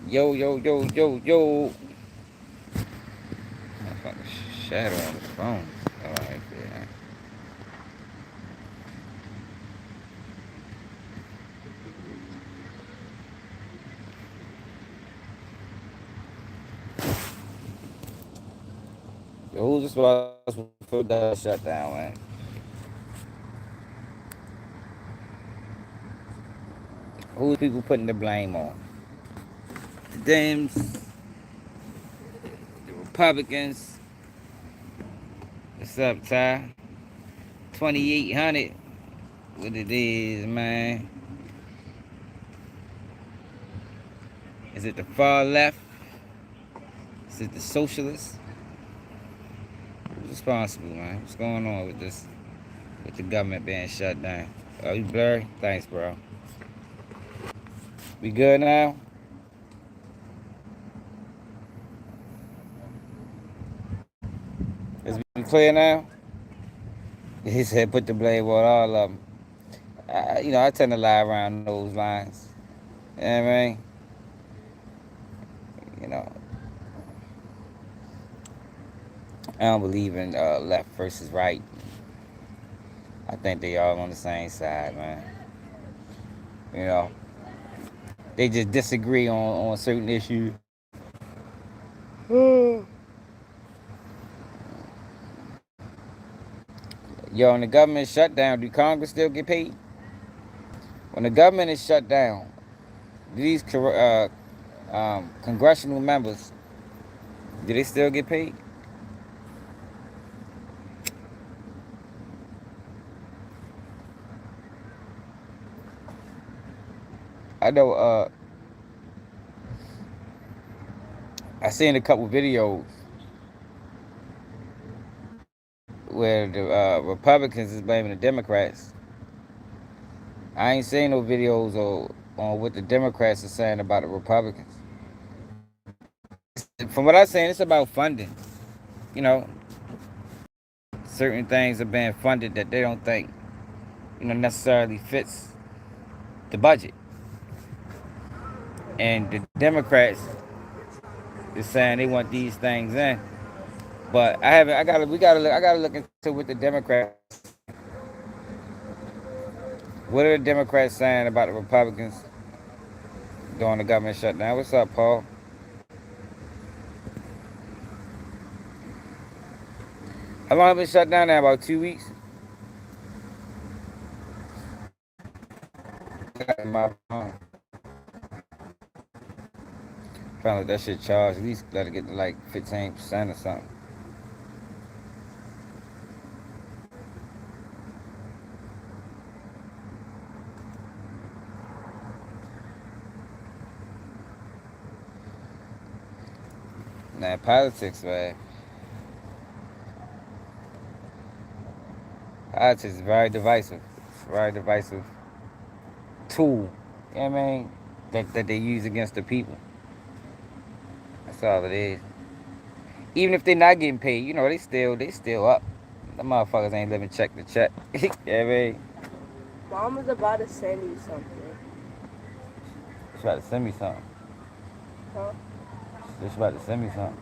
Yo, yo, yo, yo, yo. Motherfucker shadow on the phone. Alright, man. Yo, who's responsible for the shutdown, man? Who's people putting the blame on? The Dems, the Republicans. What's up, Ty? 2800. What it is, man? Is it the far left? Is it the socialists? Who's responsible, man? What's going on with this? With the government being shut down? Are you blurry? Thanks, bro. We good now? Is we clear now? He said put the blame on all of them. I tend to lie around those lines. You know what I mean? You know, I don't believe in left versus right. I think they all on the same side, man. You know, they just disagree on certain issues. Yo, when the government shut down, do Congress still get paid? When the government is shut down, do these congressional members, do they still get paid? I know. I seen a couple videos where the Republicans is blaming the Democrats. I ain't seen no videos on what the Democrats are saying about the Republicans. From what I've seen, it's about funding. You know, certain things are being funded that they don't think, necessarily fits the budget. And the Democrats is saying they want these things in. But I haven't. I gotta look into what the Democrats. What are the Democrats saying about the Republicans during the government shutdown? What's up, Paul? How long have it been shut down now? About 2 weeks. My phone. Found like that shit charged. At least let it get to like 15% or something. Now politics, man. Politics is very divisive. It's a very divisive tool. You know what I mean? That they use against the people. That's all it is. Even if they're not getting paid, they still up. The motherfuckers ain't living check to check. You know what I mean? Mom was about to send you something. She about to send me something. Huh? She about to send me something.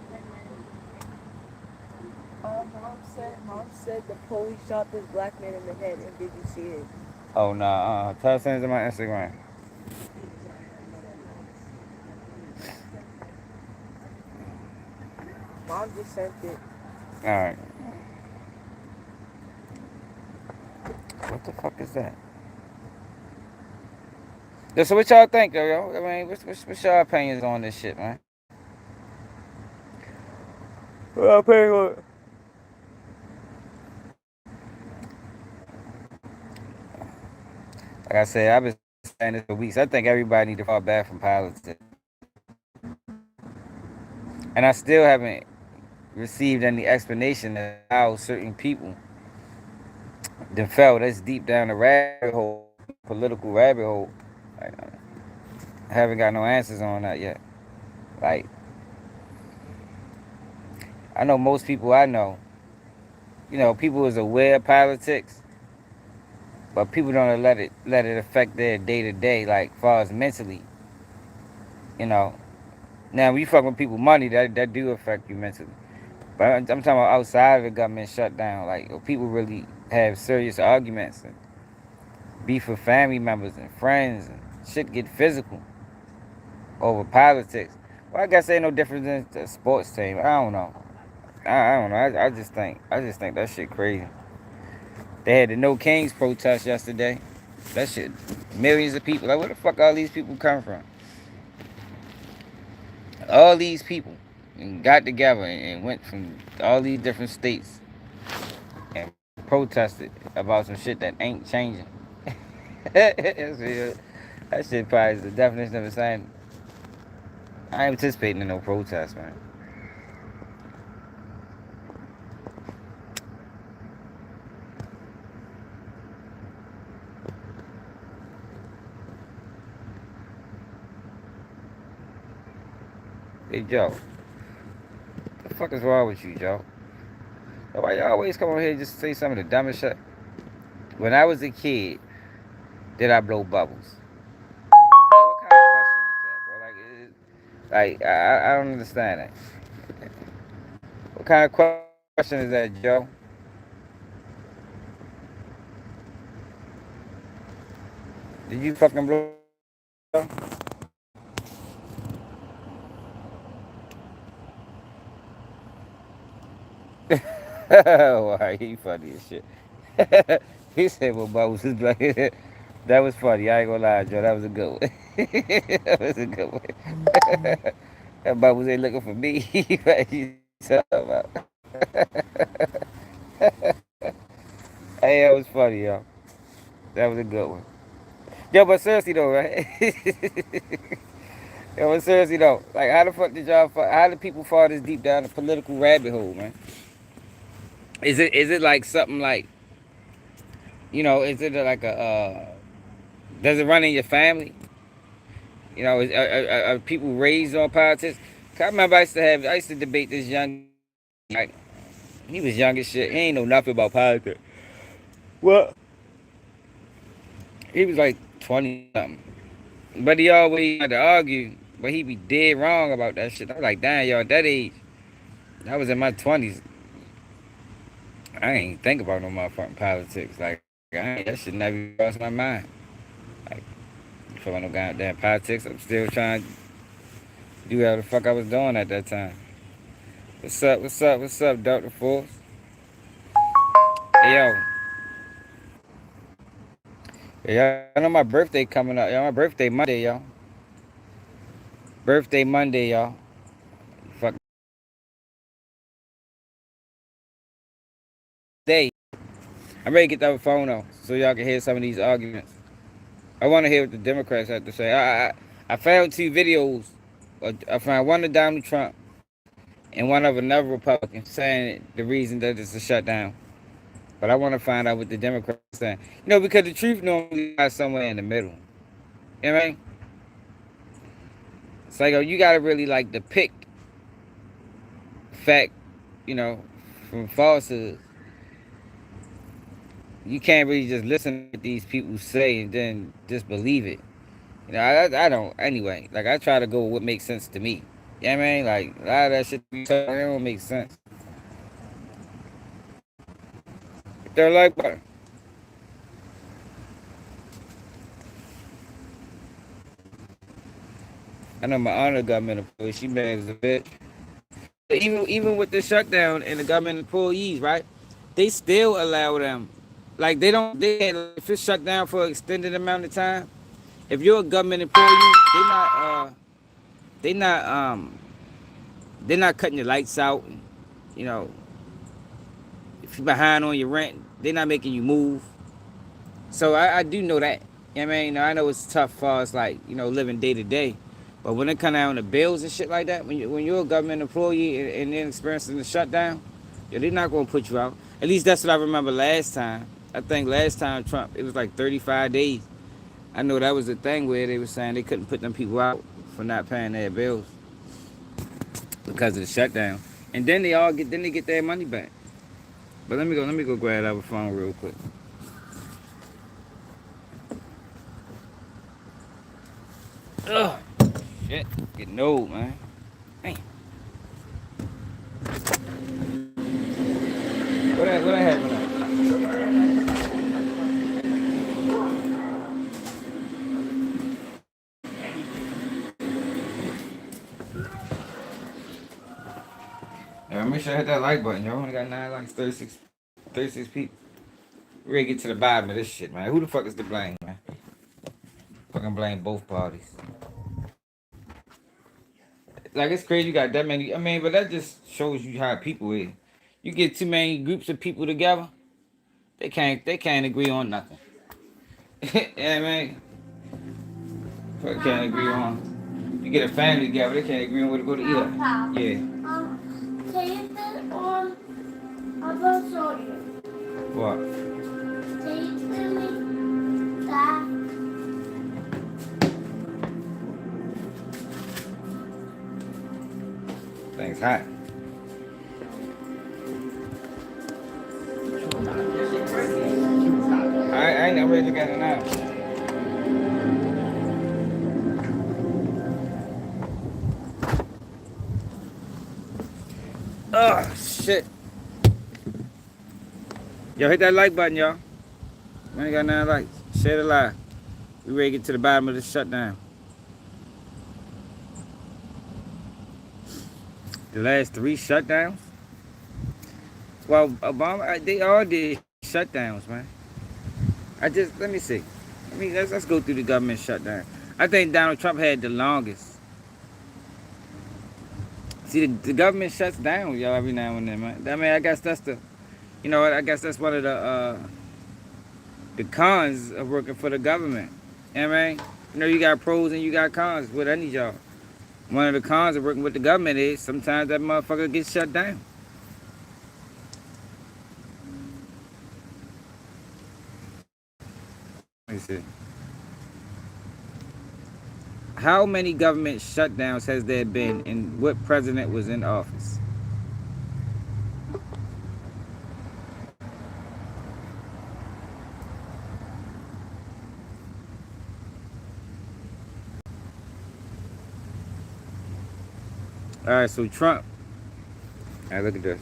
Mom said the police shot this black man in the head, and did you see it? Oh nah, tell her to send it to my Instagram. Mom just sent it. Alright. What the fuck is that? Yeah, so what y'all think, yo? I mean, what's y'all opinions on this shit, man? Well, opinion on it. Like I said, I've been saying this for weeks. I think everybody need to fall back from politics. And I still haven't received any explanation of how certain people then fell this deep down the rabbit hole, political rabbit hole. Like, I haven't got no answers on that yet. Like, I know most people I know, people is aware of politics, but people don't let it affect their day to day, like far as mentally, you know. Now, when you fuck with people money, that do affect you mentally. But I'm talking about outside of the government shutdown. Like, people really have serious arguments and beef with family members and friends and shit get physical over politics. Well, I guess ain't no difference in the sports team. I don't know. I don't know. I just think that shit crazy. They had the No Kings protest yesterday. That shit, millions of people. Like, where the fuck all these people come from? All these people and got together and went from all these different states and protested about some shit that ain't changing. That shit probably is the definition of insanity. I ain't participating in no protest, man. Hey, Joe. What the fuck is wrong with you, Joe? Why you always come over here and just say some of the dumbest shit? When I was a kid, did I blow bubbles? What kind of question is that, bro? I don't understand that. What kind of question is that, Joe? Did you fucking blow bubbles, Joe? Why, he funny as shit. He said, well, bubbles is black. That was funny. I ain't gonna lie, Joe. That was a good one. That was a good one. That bubbles ain't looking for me. What you talking about? Hey, that was funny, y'all. That was a good one. Yo, but seriously though, right? Yo, but seriously though, like how the fuck did y'all? How did people fall this deep down the political rabbit hole, man? Is it like something like Is it like a does it run in your family? Are people raised on politics? 'Cause I remember I used to debate this young like he was young as shit. He ain't know nothing about politics. Well, he was like 20 something. But he always had to argue, but he be dead wrong about that shit. I was like, damn, y'all, at that age, I was in my 20s. I ain't think about no motherfucking politics. That shit never crossed my mind. Like, you fucking no goddamn politics. I'm still trying to do whatever the fuck I was doing at that time. What's up, Dr. Force? Hey, y'all know my birthday coming up. Y'all, my birthday Monday, y'all. Birthday Monday, y'all. Fuck day. I'm ready to get that phone on so y'all can hear some of these arguments. I want to hear what the Democrats have to say. I found two videos. I found one of Donald Trump and one of another Republican saying the reason that it's a shutdown. But I want to find out what the Democrats are saying. Because the truth normally lies somewhere in the middle. You know what I mean? It's like, you got to really like depict fact, you know, from falsehood. You can't really just listen to what these people say and then just believe it. I don't. Anyway, like I try to go with what makes sense to me. You know what I mean? Like a lot of that shit you talk, it don't make sense. They're like, what? I know my honor government employee. She mad as a bitch. Even with the shutdown and the government employees, right? They still allow them. Like they don't. They can't, if it's shut down for an extended amount of time. If you're a government employee, they not. They not. They're not cutting your lights out. You know, if you're behind on your rent, they're not making you move. So I do know that. You know what I mean? I know it's tough for us, like, living day to day. But when it comes down to bills and shit like that, when you're a government employee and then experiencing the shutdown, they're not going to put you out. At least that's what I remember last time. I think last time Trump, it was like 35 days. I know that was the thing where they were saying they couldn't put them people out for not paying their bills because of the shutdown. And then they get their money back. But let me go grab that phone real quick. Ugh, shit, getting old, man. man. Make sure I hit that like button, y'all. Only got 9 likes, 36 people. We ready to get to the bottom of this shit, man. Who the fuck is to blame, man? Fucking blame both parties. Like, it's crazy you got that many. I mean, but that just shows you how people is. You get too many groups of people together, they can't agree on nothing. Yeah, man. Fuck can't agree on. You get a family together, they can't agree on where to go to eat. Yeah. Tape it on. I'm gonna show you. What? Tape it that. Thing's hot. I ain't never ready to get it now. Oh, shit. Yo, hit that like button, y'all. We ain't got 9 likes. Share the live. We ready to get to the bottom of this shutdown. The last 3 shutdowns? Well, Obama, they all did shutdowns, man. Let me see. Let's go through the government shutdown. I think Donald Trump had the longest. See, the government shuts down, y'all, every now and then, man. I mean, I guess that's I guess that's one of the cons of working for the government. You know what I mean? You got pros and you got cons with any job. One of the cons of working with the government is sometimes that motherfucker gets shut down. Let me see. How many government shutdowns has there been and what president was in office? All right, so Trump. All right, look at this.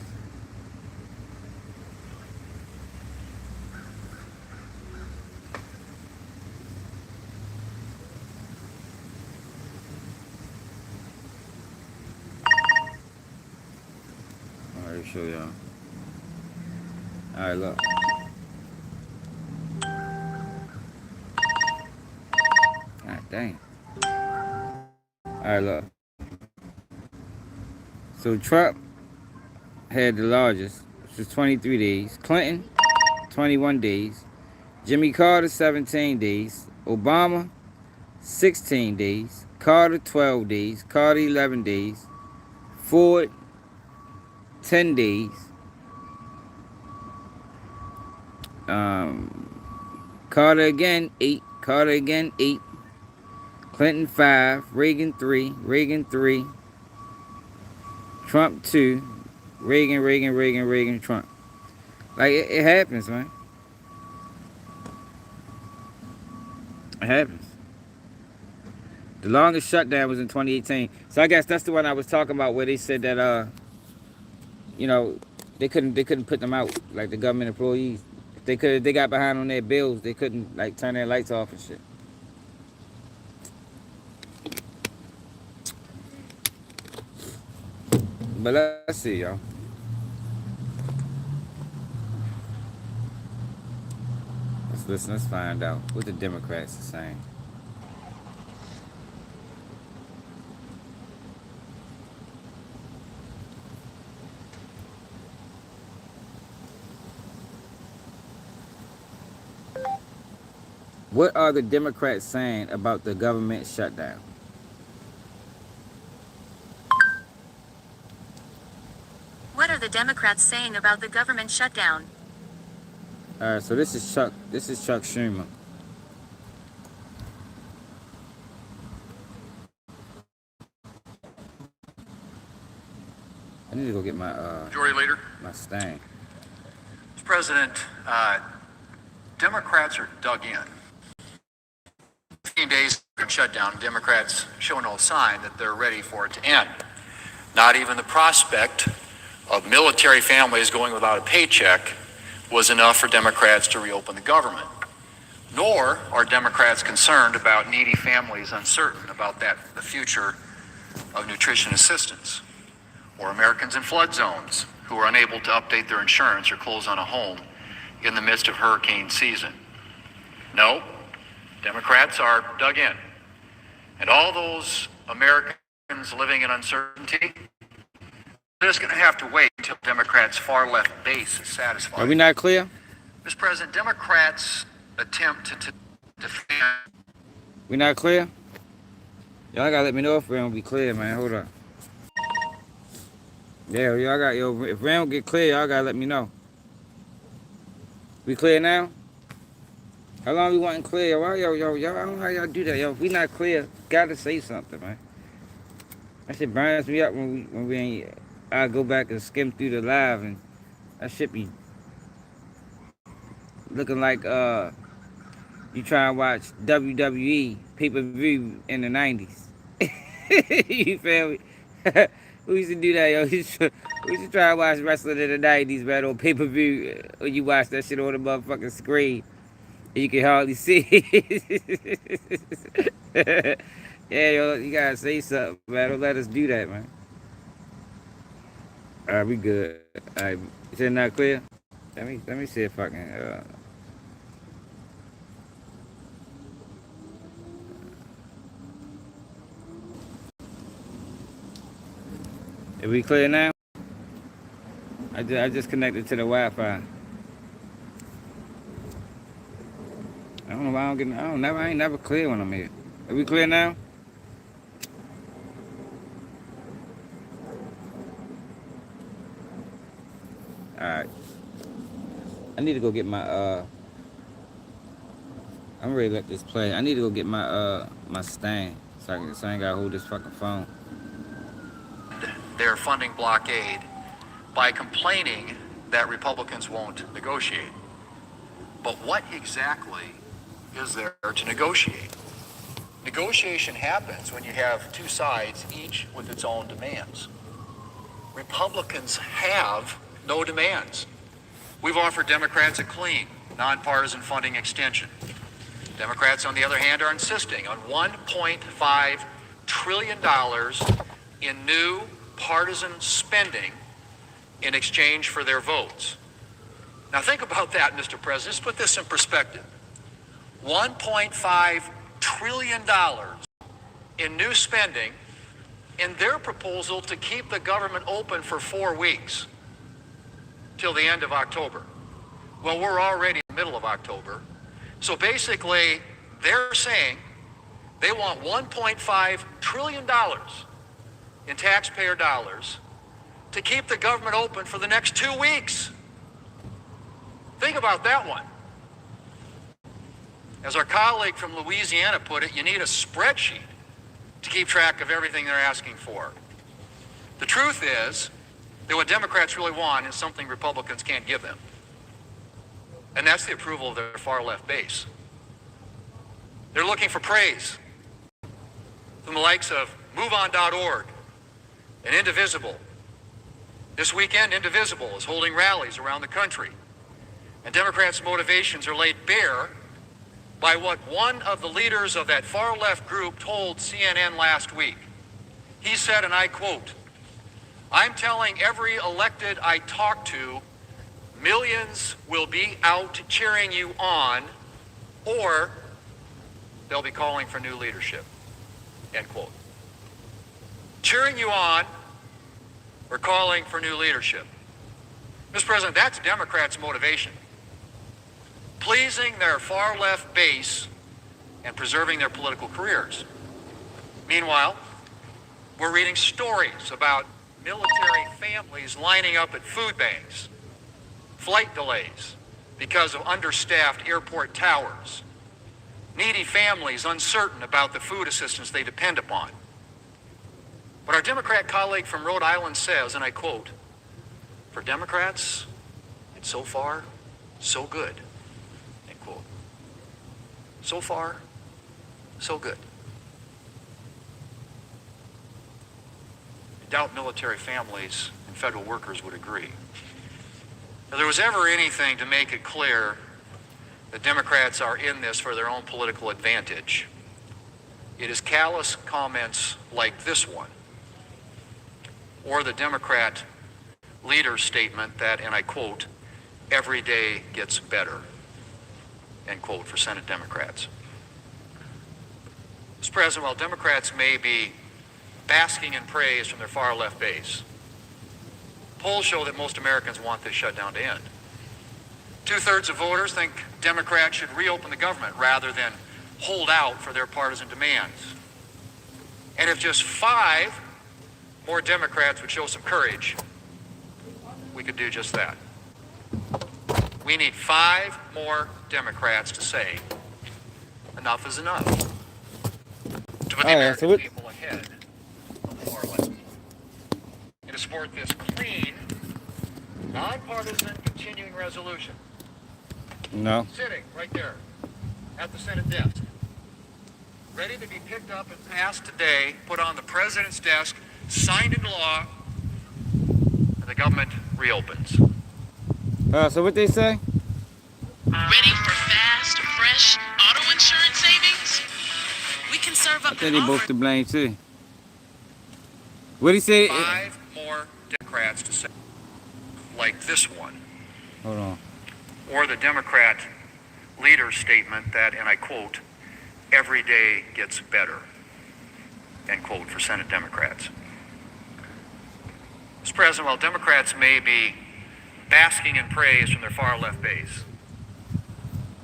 All right, show y'all. All right, look. God dang. All right, look. So Trump had the largest, which was 23 days. Clinton, 21 days. Jimmy Carter, 17 days. Obama, 16 days. Carter, 12 days. Carter, 11 days. Ford, 10 days. Carter again, 8. Carter again, 8. Clinton, 5. Reagan, 3. Reagan, 3. Trump, 2. Reagan, Trump. Like, it happens, man. It happens. The longest shutdown was in 2018. So I guess that's the one I was talking about where they said that, they couldn't put them out, like the government employees. If they got behind on their bills, they couldn't, like, turn their lights off and shit. But let's see, y'all. Let's find out what the Democrats are saying. What are the Democrats saying about the government shutdown? What are the Democrats saying about the government shutdown? All right, so this is Chuck Schumer. I need to go get my Majority Leader. my stain. Mr. President, Democrats are dug in. 15 days of shutdown, Democrats show no sign that they're ready for it to end. Not even the prospect of military families going without a paycheck was enough for Democrats to reopen the government. Nor are Democrats concerned about needy families uncertain about the future of nutrition assistance. or Americans in flood zones who are unable to update their insurance or close on a home in the midst of hurricane season. No, Democrats are dug in. And all those Americans living in uncertainty, they're just going to have to wait until Democrats' far left base is satisfied. Are we not clear? Mr. President, Democrats attempt to defend. We not clear? Y'all gotta let me know if we don't be clear, man. Hold up. Yeah, if we don't get clear, y'all gotta let me know. We clear now? How long we wasn't clear? Why, y'all, I don't know how y'all do that, yo. If we not clear, gotta say something, man. That shit burns me up when we ain't. I go back and skim through the live, and that shit be looking like you try and watch WWE pay-per-view in the 90s. You feel me? We used to do that, yo. We used to try and watch wrestling in the 90s, man, on pay-per-view. When you watch that shit on the motherfucking screen, and you can hardly see it. Yeah, yo, you gotta say something, man. Don't let us do that, man. Alright, we good. Alright, is it not clear? Let me see if I can Are we clear now? I just connected to the Wi-Fi. I don't know why I ain't never clear when I'm here. Are we clear now? Alright. I need to go get my I'm ready to let this play. I need to go get my my stand so I ain't gotta hold this fucking phone. Their funding blockade by complaining that Republicans won't negotiate. But what exactly is there to negotiate? Negotiation happens when you have two sides, each with its own demands. Republicans have no demands. We've offered Democrats a clean, nonpartisan funding extension. Democrats, on the other hand, are insisting on $1.5 trillion in new partisan spending in exchange for their votes. Now think about that, Mr. President. Let's put this in perspective. $1.5 trillion in new spending in their proposal to keep the government open for 4 weeks till the end of October. Well, we're already in the middle of October. So basically, they're saying they want $1.5 trillion in taxpayer dollars to keep the government open for the next 2 weeks. Think about that one. As our colleague from Louisiana put it, you need a spreadsheet to keep track of everything they're asking for. The truth is that what Democrats really want is something Republicans can't give them. And that's the approval of their far left base. They're looking for praise from the likes of MoveOn.org and Indivisible. This weekend, Indivisible is holding rallies around the country. And Democrats' motivations are laid bare by what one of the leaders of that far left group told CNN last week. He said, and I quote, "I'm telling every elected I talk to, millions will be out cheering you on, or they'll be calling for new leadership," end quote. Cheering you on or calling for new leadership. Mr. President, that's Democrats' motivation. Pleasing their far left base and preserving their political careers. Meanwhile, we're reading stories about military families lining up at food banks, flight delays because of understaffed airport towers, needy families uncertain about the food assistance they depend upon. But our Democrat colleague from Rhode Island says, and I quote, "For Democrats, it's so far, so good," end quote. So far, so good. I doubt military families and federal workers would agree. If there was ever anything to make it clear that Democrats are in this for their own political advantage, it is callous comments like this one. or the Democrat leader's statement that, and I quote, every day gets better, end quote, for Senate Democrats. Mr. President, while Democrats may be basking in praise from their far left base, polls show that most Americans want this shutdown to end. 2/3 of voters think Democrats should reopen the government rather than hold out for their partisan demands. And if just 5 more Democrats would show some courage, we could do just that. We need 5 more Democrats to say, enough is enough. To put the American people ahead of the far left. And to support this clean, nonpartisan continuing resolution. No. Sitting right there at the Senate desk. Ready to be picked up and passed today, put on the president's desk, signed into law, and the government reopens. So what they say? Ready for fast, fresh auto insurance savings? We can serve I up think to they both to blame too. What he say? 5 more Democrats to say, like this one, Hold on. or the Democrat leader's statement that, and I quote, every day gets better, end quote, for Senate Democrats. Mr. President, while Democrats may be basking in praise from their far left base,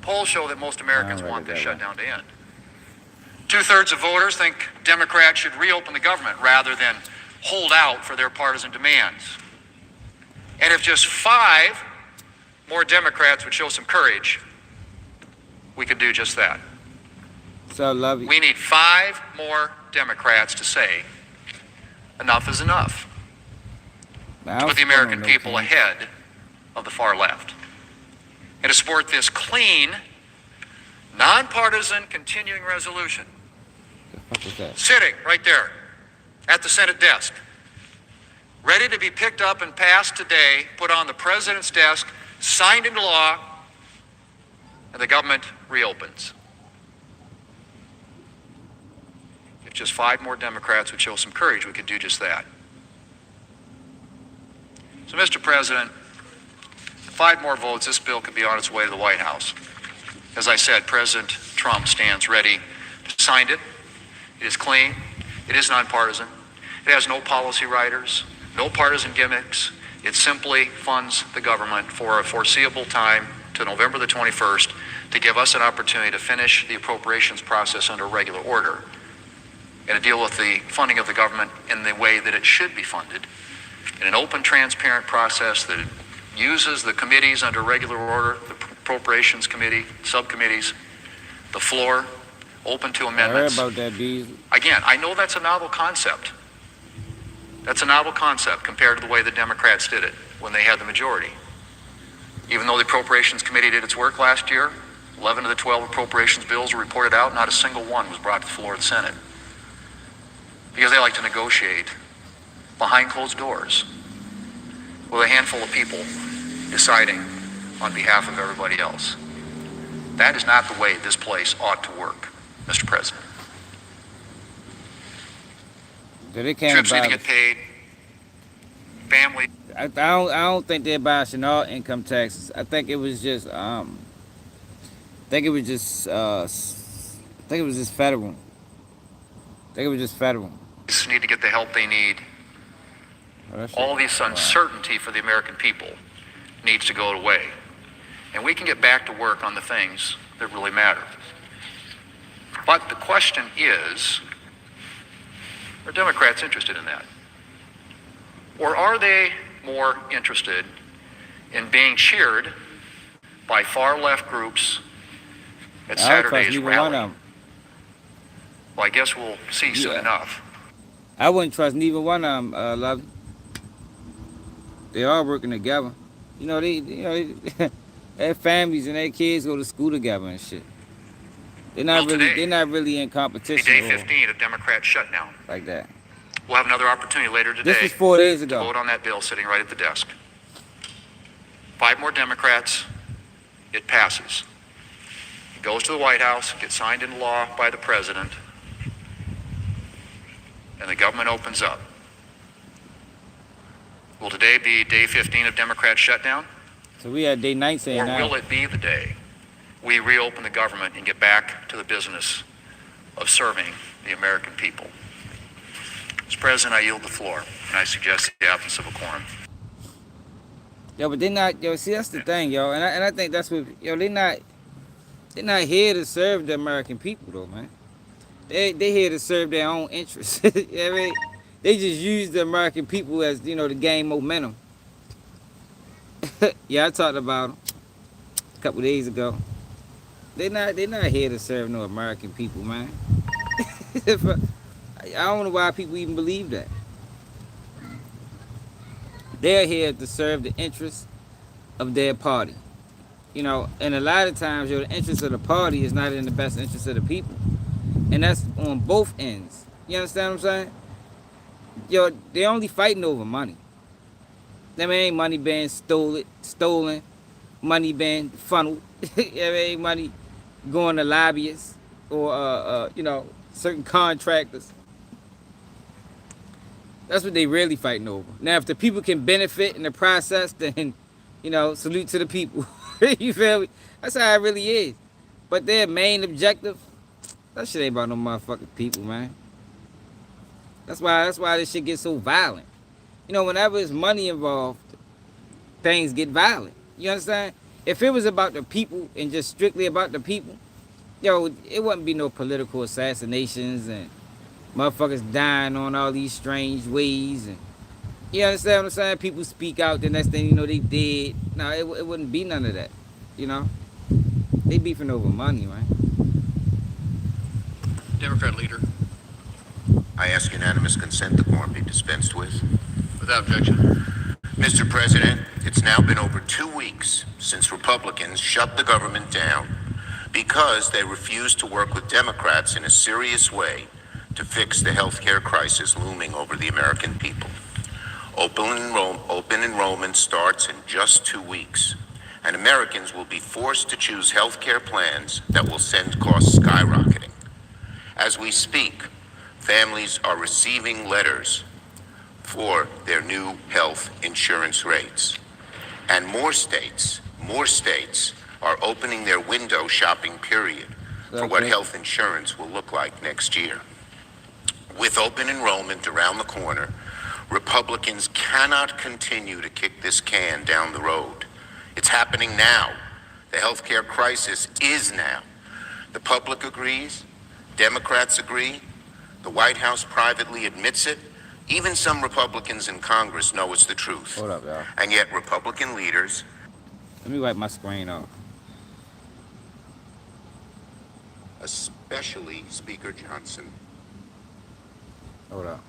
polls show that most Americans want this shutdown to end. 2/3 of voters think Democrats should reopen the government rather than hold out for their partisan demands. And if just 5 more Democrats would show some courage, we could do just that. So love you. We need 5 more Democrats to say, enough is enough. To put the American people ahead of the far left. And to support this clean, nonpartisan continuing resolution. What the fuck is that? Sitting right there at the Senate desk. Ready to be picked up and passed today, put on the president's desk, signed into law, and the government reopens. If just 5 more Democrats would show some courage, we could do just that. So, Mr. President, 5 more votes, this bill could be on its way to the White House. As I said, President Trump stands ready to sign it. It is clean. It is nonpartisan. It has no policy writers, no partisan gimmicks. It simply funds the government for a foreseeable time to November the 21st to give us an opportunity to finish the appropriations process under regular order and to deal with the funding of the government in the way that it should be funded, in an open, transparent process that uses the committees under regular order, the appropriations committee, subcommittees, the floor, open to amendments. I heard about that, Beasley. Again, I know that's a novel concept. That's a novel concept compared to the way the Democrats did it when they had the majority. Even though the Appropriations Committee did its work last year, 11 of the 12 appropriations bills were reported out, not a single one was brought to the floor of the Senate. Because they like to negotiate behind closed doors with a handful of people deciding on behalf of everybody else. That is not the way this place ought to work, Mr. President. They can't Troops need buy to get paid. Family. I don't think they're abolishing all income taxes. I think it was just federal. Need to get the help they need. All this uncertainty for the American people needs to go away. And we can get back to work on the things that really matter. But the question is, are Democrats interested in that? Or are they more interested in being cheered by far left groups at Saturday's rally? Well, I guess we'll see soon enough. I wouldn't trust neither one of them, love. They all working together. They their families and their kids go to school together and shit. They're not really in competition. Day 15 of Democrat shutdown. Like that. We'll have another opportunity later today. This was 4 days ago. To vote on that bill sitting right at the desk. 5 more Democrats, it passes. It goes to the White House, gets signed into law by the president, and the government opens up. Will today be day 15 of Democrat shutdown? So we at day 19 Or now. will it be the day we reopen the government and get back to the business of serving the American people? Mr. President, I yield the floor, and I suggest the absence of a quorum. Yo, but they not, yo, see, that's the thing, yo. And I think that's what, yo, they're not here to serve the American people, though, man. They here to serve their own interests. You know what I mean? They just use the American people as, you know, to gain momentum. Yeah, I talked about them a couple days ago. They not here to serve no American people, man. I don't know why people even believe that. They're here to serve the interests of their party. You know, and a lot of times, yo, the interest of the party is not in the best interest of the people. And that's on both ends. You understand what I'm saying? Yo, they only fighting over money. There ain't money being stolen, money being funneled. There ain't money going to lobbyists or you know, certain contractors. That's what they really fighting over. Now, if the people can benefit in the process, then, you know, salute to the people. You feel me? That's how it really is. But their main objective, that shit ain't about no motherfucking people, man. That's why this shit gets so violent. You know, whenever there's money involved, things get violent. You understand? If it was about the people and just strictly about the people, yo, it wouldn't be no political assassinations and motherfuckers dying on all these strange ways. And you understand what I'm saying? People speak out, the next thing you know, they dead. No, it wouldn't be none of that. You know? They beefing over money, man. Democrat leader, I ask unanimous consent the quorum be dispensed with. without objection. Mr. President, it's now been over 2 weeks since Republicans shut the government down because they refused to work with Democrats in a serious way to fix the healthcare crisis looming over the American people. Open enrollment starts in just 2 weeks, and Americans will be forced to choose healthcare plans that will send costs skyrocketing. As we speak, families are receiving letters for their new health insurance rates. And more states are opening their window shopping period for what health insurance will look like next year. With open enrollment around the corner, Republicans cannot continue to kick this can down the road. It's happening now. The healthcare crisis is now. The public agrees, Democrats agree, the White House privately admits it. Even some Republicans in Congress know it's the truth. Hold up, y'all. And yet Republican leaders... Let me wipe my screen off. Especially Speaker Johnson. Hold up.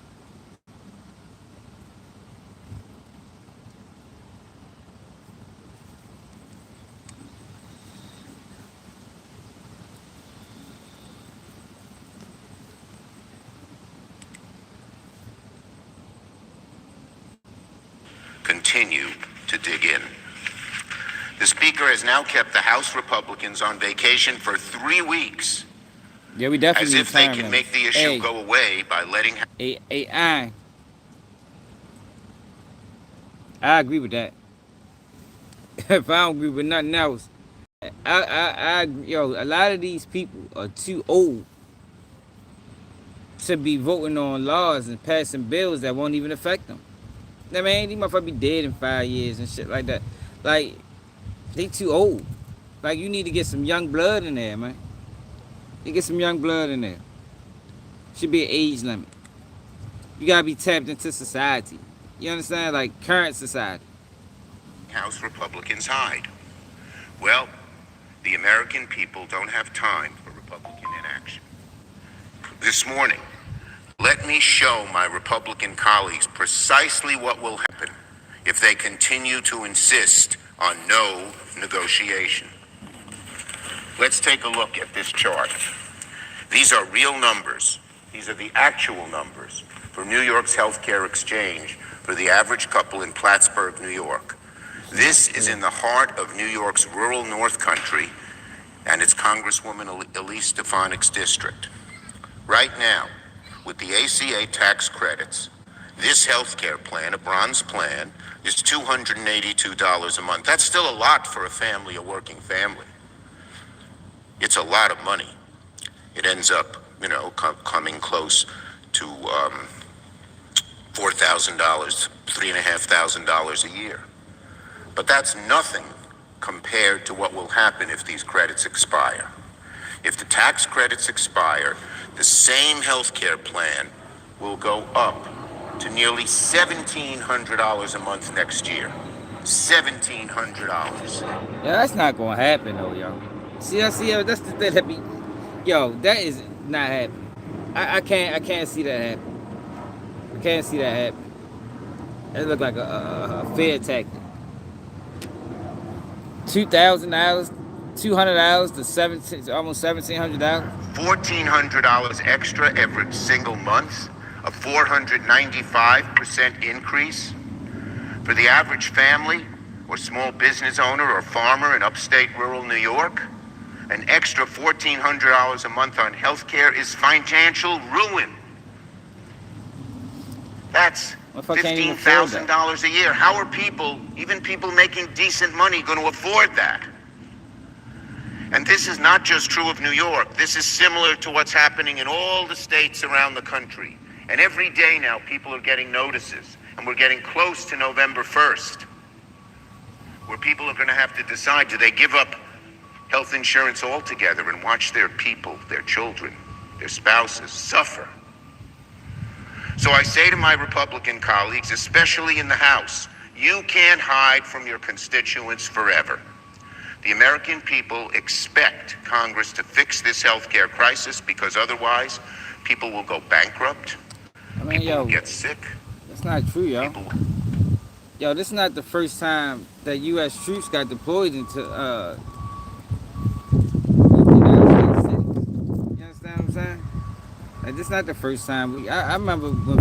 Continue to dig in. The Speaker has now kept the House Republicans on vacation for 3 weeks, Yeah, we definitely as if they need can time make the issue Hey. go away by letting... I agree with that. If I don't agree with nothing else, yo, a lot of these people are too old to be voting on laws and passing bills that won't even affect them. I mean, these motherfuckers be dead in 5 years and shit like that. Like, they too old. Like, you need to get some young blood in there, man. You get some young blood in there. Should be an age limit. You gotta be tapped into society. You understand? Like, current society. House Republicans hide. Well, the American people don't have time for Republican inaction. This morning, let me show my Republican colleagues precisely what will happen if they continue to insist on no negotiation. Let's take a look at this chart. These are real numbers. These are the actual numbers for New York's healthcare exchange for the average couple in Plattsburgh, New York. This is in the heart of New York's rural North Country and its Congresswoman Elise Stefanik's district. Right now, with the ACA tax credits This health care plan, a bronze plan, is $282 a month. That's still a lot for a family, a working family. It's a lot of money. It ends up, coming close to $4,000, $3,500 a year. But that's nothing compared to what will happen if these credits expire. If the tax credits expire, the same health care plan will go up to nearly $1,700 a month next year. $1,700. Yeah, that's not gonna happen though, yo. That's the thing that be, yo, that is not happening. I can't see that happen. I can't see that happen. That look like a fair tactic. $2,000, $200 to almost $1,700. $1,400 extra every single month, a 495% increase. For the average family or small business owner or farmer in upstate rural New York, an extra $1,400 a month on health care is financial ruin. That's $15,000 a year. How are people, even people making decent money, going to afford that? And this is not just true of New York. This is similar to what's happening in all the states around the country. And every day now, people are getting notices. And we're getting close to November 1st, where people are going to have to decide, do they give up health insurance altogether and watch their people, their children, their spouses suffer? So I say to my Republican colleagues, especially in the House, you can't hide from your constituents forever. The American people expect Congress to fix this healthcare crisis, because otherwise people will go bankrupt, people will get sick. That's not true, yo. Yo, this is not the first time that U.S. troops got deployed into United States cities. You understand what I'm saying? Like, this is not the first time. I remember when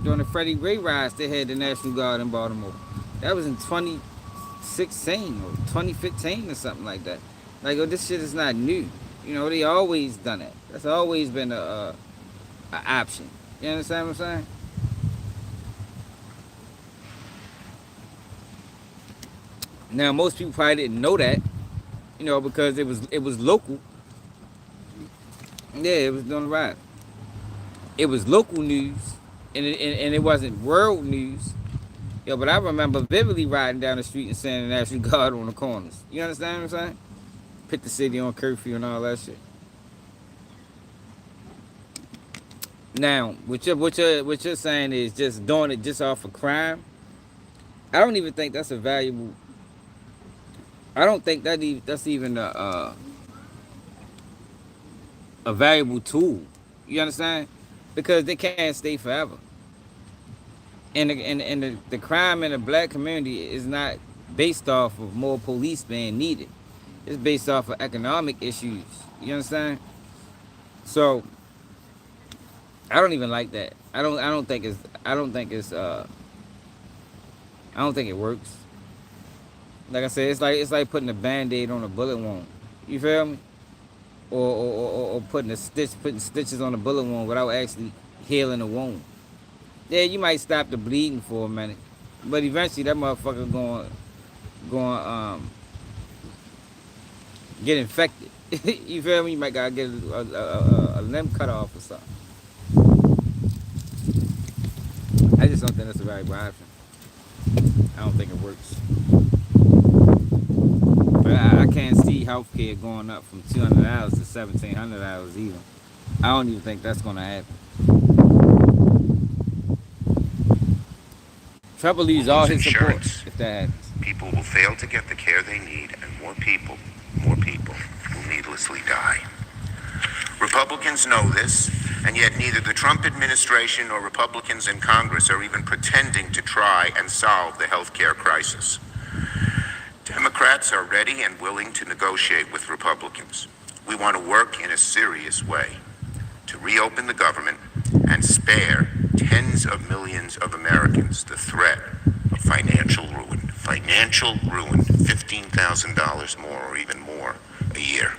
during the Freddie Ray riots, they had the National Guard in Baltimore. That was in 2016 or 2015 or something like that. Like, this shit is not new. They always done it. That's always been a option. You understand what I'm saying? Now, most people probably didn't know that, because it was local. Yeah, it was doing the ride. It was local news, and it wasn't world news. But I remember vividly riding down the street and seeing the National Guard on the corners. You understand what I'm saying? Put the city on curfew and all that shit. Now, what you're saying is just doing it just off of crime. I don't even think that's a valuable. I don't think that's even a valuable tool. You understand? Because they can't stay forever. And the crime in the black community is not based off of more police being needed. It's based off of economic issues. You understand? So I don't even like that. I don't think it works. Like I said, it's like putting a Band-Aid on a bullet wound. You feel me? Or putting stitches on a bullet wound without actually healing the wound. Yeah, you might stop the bleeding for a minute, but eventually that motherfucker going get infected. You feel me? You might gotta get a limb cut off or something. I just don't think that's a very good option. I don't think it works. But I can't see healthcare going up from $200 to $1,700 even. I don't even think that's gonna happen. Trump will lose all his support if that happens. People will fail to get the care they need, and more people will needlessly die. Republicans know this, and yet neither the Trump administration nor Republicans in Congress are even pretending to try and solve the health care crisis. Democrats are ready and willing to negotiate with Republicans. We want to work in a serious way to reopen the government and spare tens of millions of Americans the threat of financial ruin. Financial ruin, $15,000 more or even more a year.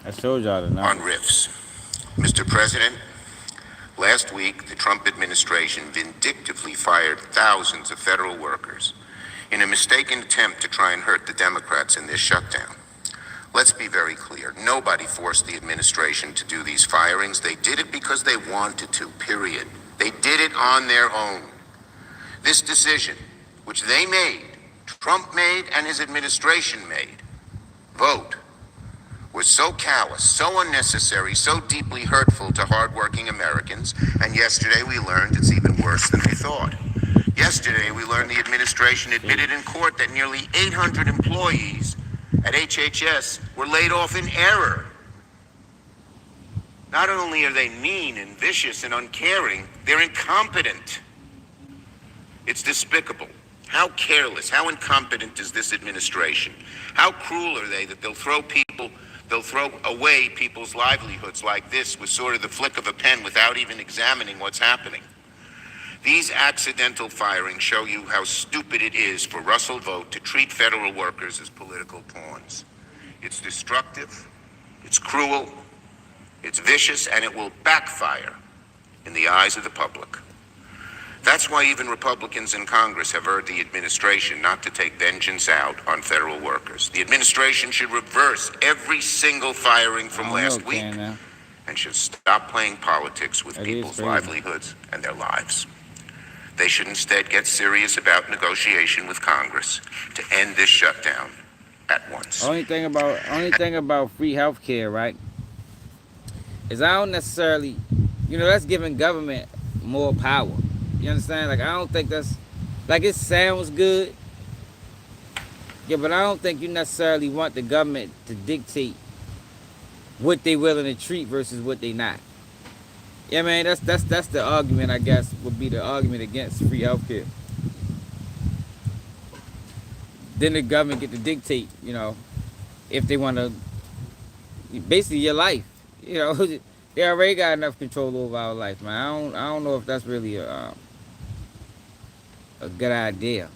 I showed y'all the numbers. On RIFs, Mr. President, last week the Trump administration vindictively fired thousands of federal workers in a mistaken attempt to try and hurt the Democrats in this shutdown. Let's be very clear. Nobody forced the administration to do these firings. They did it because they wanted to, period. They did it on their own. This decision, which they made, Trump made and his administration made, vote, was so callous, so unnecessary, so deeply hurtful to hardworking Americans, and yesterday we learned it's even worse than they thought. Yesterday we learned the administration admitted in court that nearly 800 employees at HHS were laid off in error. Not only are they mean and vicious and uncaring, they're incompetent. It's despicable. How careless, how incompetent is this administration? How cruel are they that they'll throw away people's livelihoods like this with sort of the flick of a pen without even examining what's happening? These accidental firings show you how stupid it is for Russell Vogt to treat federal workers as political pawns. It's destructive, it's cruel, it's vicious, and it will backfire in the eyes of the public. That's why even Republicans in Congress have urged the administration not to take vengeance out on federal workers. The administration should reverse every single firing from last week and should stop playing politics with people's livelihoods and their lives. They should instead get serious about negotiation with Congress to end this shutdown at once. Only thing about free health care, right, is I don't necessarily, that's giving government more power. You understand? Like, I don't think that's, like, it sounds good. Yeah, but I don't think you necessarily want the government to dictate what they willing to treat versus what they not. Yeah, man, that's the argument, I guess, would be the argument against free healthcare. Then the government get to dictate, if they want to, basically your life. They already got enough control over our life, man. I don't know if that's really a good idea.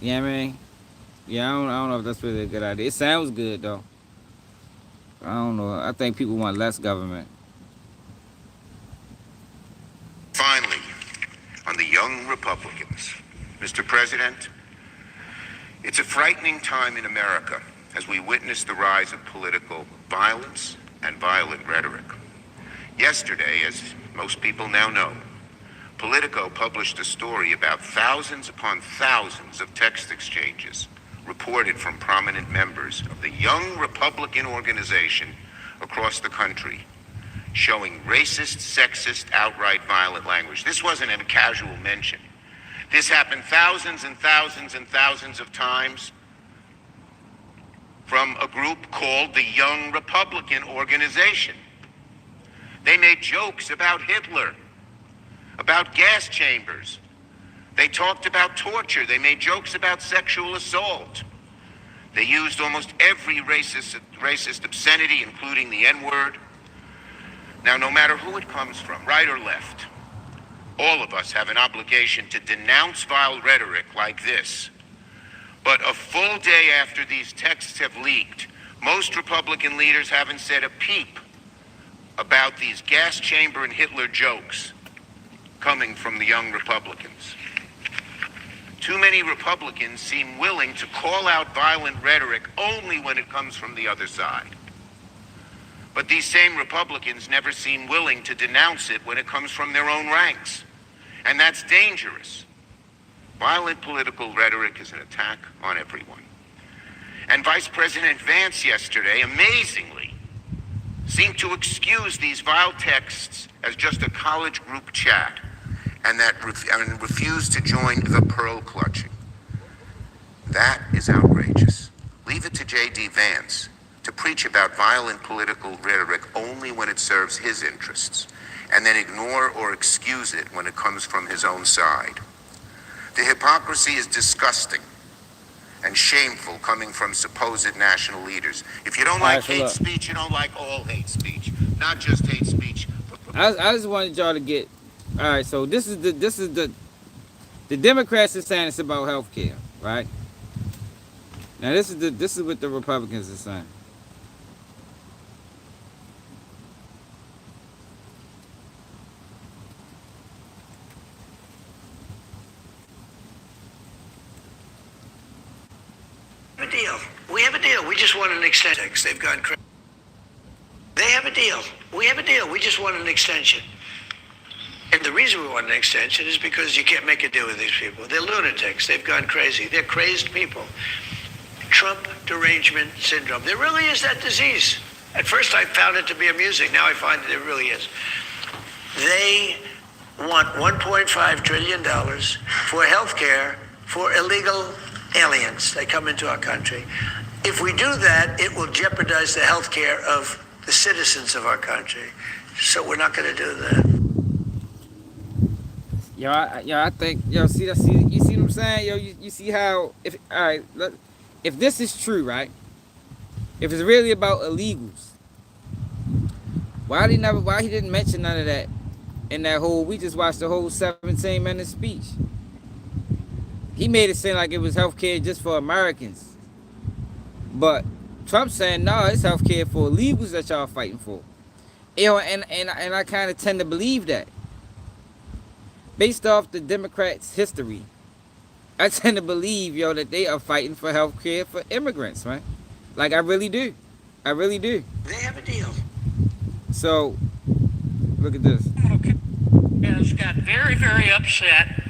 You know what I mean? Yeah, I don't know if that's really a good idea. It sounds good, though. I don't know. I think people want less government. Finally, on the young Republicans, Mr. President, it's a frightening time in America as we witness the rise of political violence and violent rhetoric. Yesterday, as most people now know, Politico published a story about thousands upon thousands of text exchanges reported from prominent members of the young Republican organization across the country, showing racist, sexist, outright violent language. This wasn't a casual mention. This happened thousands and thousands and thousands of times from a group called the Young Republican Organization. They made jokes about Hitler, about gas chambers. They talked about torture. They made jokes about sexual assault. They used almost every racist obscenity, including the N-word. Now, no matter who it comes from, right or left, all of us have an obligation to denounce vile rhetoric like this. But a full day after these texts have leaked, most Republican leaders haven't said a peep about these gas chamber and Hitler jokes coming from the young Republicans. Too many Republicans seem willing to call out violent rhetoric only when it comes from the other side. But these same Republicans never seem willing to denounce it when it comes from their own ranks. And that's dangerous. Violent political rhetoric is an attack on everyone. And Vice President Vance yesterday, amazingly, seemed to excuse these vile texts as just a college group chat and refused to join the pearl clutching. That is outrageous. Leave it to J.D. Vance to preach about violent political rhetoric only when it serves his interests, and then ignore or excuse it when it comes from his own side. The hypocrisy is disgusting and shameful coming from supposed national leaders. If you don't like hate speech, you don't like all hate speech, not just hate speech. I just wanted y'all to get. All right, so this is the Democrats are saying it's about health care, right? Now this is what the Republicans are saying. incentives. They've gone crazy. They have a deal. We have a deal. We just want an extension. And the reason we want an extension is because you can't make a deal with these people. They're lunatics. They've gone crazy. They're crazed people. Trump derangement syndrome. There really is that disease. At first I found it to be amusing. Now I find that it really is. They want $1.5 trillion for health care for illegal aliens that come into our country. If we do that, it will jeopardize the health care of the citizens of our country. So we're not going to do that. I think, you see what I'm saying? You see how, if this is true, right? If it's really about illegals, why he didn't mention none of that in that whole, we just watched the whole 17-minute speech. He made it seem like it was healthcare just for Americans. But Trump's saying, no, it's healthcare for illegals that y'all fighting for. And I kind of tend to believe that. Based off the Democrats' history, I tend to believe, that they are fighting for healthcare for immigrants, right? Like, I really do. I really do. They have a deal. So, look at this. Has got very, very upset,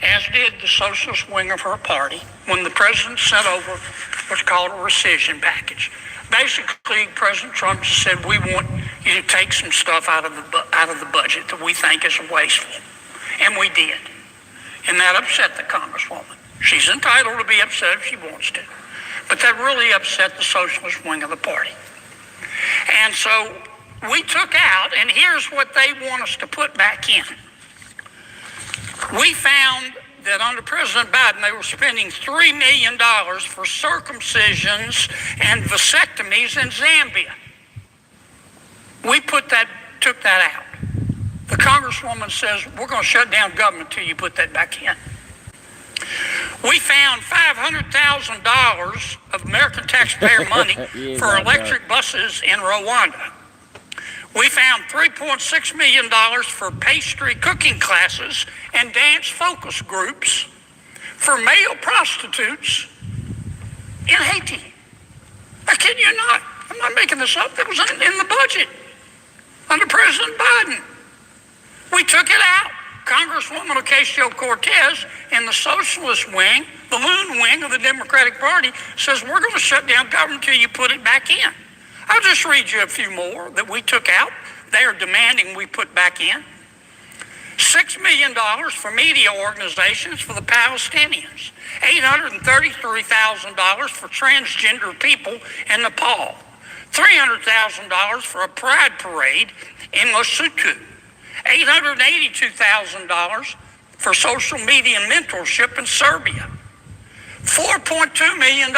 as did the socialist wing of her party, when the president sent over what's called a rescission package. Basically, President Trump just said, we want you to take some stuff out of the budget that we think is wasteful. And we did. And that upset the Congresswoman. She's entitled to be upset if she wants to. But that really upset the socialist wing of the party. And so we took out, and here's what they want us to put back in. We found that under President Biden, they were spending $3 million for circumcisions and vasectomies in Zambia. We took that out. The Congresswoman says, we're going to shut down government until you put that back in. We found $500,000 of American taxpayer money for electric buses in Rwanda. We found $3.6 million for pastry cooking classes and dance focus groups for male prostitutes in Haiti. I kid you not. I'm not making this up. That was in the budget under President Biden. We took it out. Congresswoman Ocasio-Cortez in the socialist wing, the loon wing of the Democratic Party, says we're going to shut down government until you put it back in. I'll just read you a few more that we took out. They are demanding we put back in. $6 million for media organizations for the Palestinians. $833,000 for transgender people in Nepal. $300,000 for a pride parade in Lesotho. $882,000 for social media mentorship in Serbia. $4.2 million.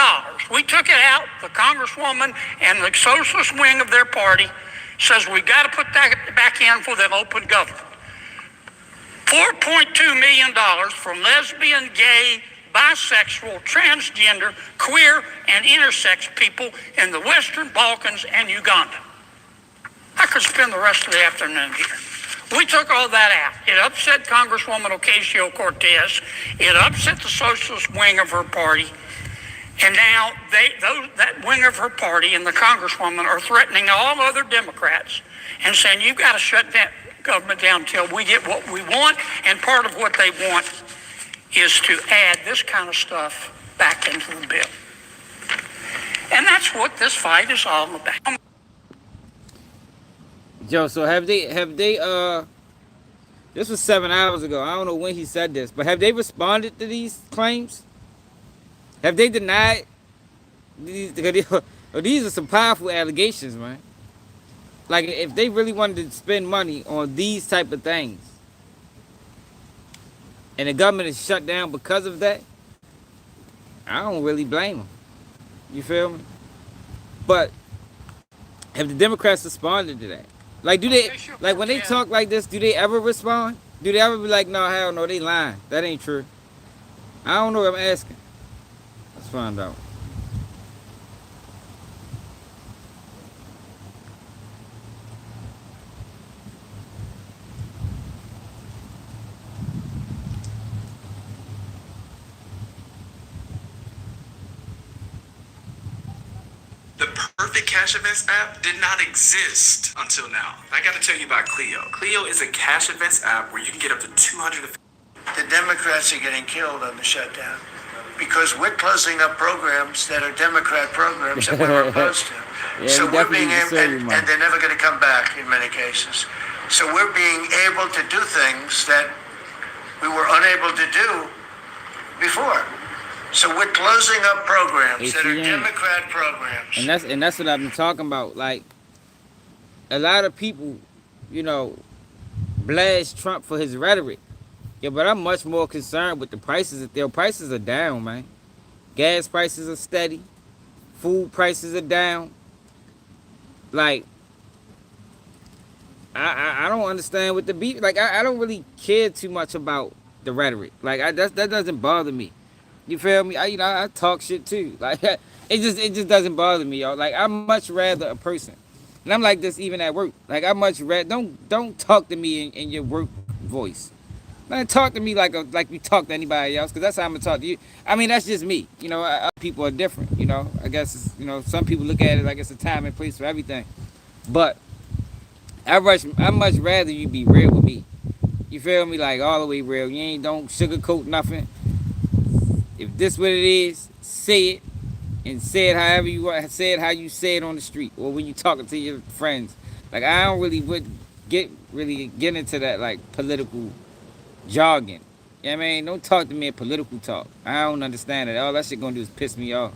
We took it out. The Congresswoman and the socialist wing of their party says we got to put that back in for the open government. $4.2 million for lesbian, gay, bisexual, transgender, queer, and intersex people in the Western Balkans and Uganda. I could spend the rest of the afternoon here. We took all that out. It upset Congresswoman Ocasio-Cortez. It upset the socialist wing of her party. And now that wing of her party and the Congresswoman are threatening all other Democrats and saying, you've got to shut that government down until we get what we want. And part of what they want is to add this kind of stuff back into the bill. And that's what this fight is all about. Joe, so have they this was 7 hours ago. I don't know when he said this, but have they responded to these claims? Have they denied these? These are some powerful allegations, man. Like, if they really wanted to spend money on these type of things, and the government is shut down because of that, I don't really blame them. You feel me? But have the Democrats responded to that? Like, do they, like, when they talk like this, do they ever respond? Do they ever be like, no, hell no, they lying. That ain't true. I don't know what I'm asking. Let's find out. The Perfect Cash Events app did not exist until now. I got to tell you about Clio. Clio is a cash events app where you can get up to 250. The Democrats are getting killed on the shutdown because we're closing up programs that are Democrat programs that we're opposed to. Yeah, so we we're being definitely able, and they're never going to come back in many cases. So we're being able to do things that we were unable to do before. So we're closing up programs that are Democrat programs. And that's what I've been talking about. Like, a lot of people, you know, blast Trump for his rhetoric. Yeah, but I'm much more concerned with the prices. Their prices are down, man. Gas prices are steady. Food prices are down. Like, I don't understand what the beef. Like, I don't really care too much about the rhetoric. Like, that doesn't bother me. You feel me? I talk shit too. Like, it just doesn't bother me, y'all. Like, I'm much rather a person, and I'm like this even at work. Like, I much rather don't talk to me in your work voice. Man, talk to me like you talk to anybody else, because that's how I'm gonna talk to you. I mean, that's just me. You know, other people are different. You know, I guess it's, you know, some people look at it like it's a time and place for everything, but I much rather you be real with me. You feel me? Like, all the way real. You don't sugarcoat nothing. If this what it is, say it, and say it however you want. Say it how you say it on the street or when you talking to your friends. Like, I don't really get into that, like, political jargon. You know what I mean? Don't talk to me in political talk. I don't understand it. All that shit gonna do is piss me off.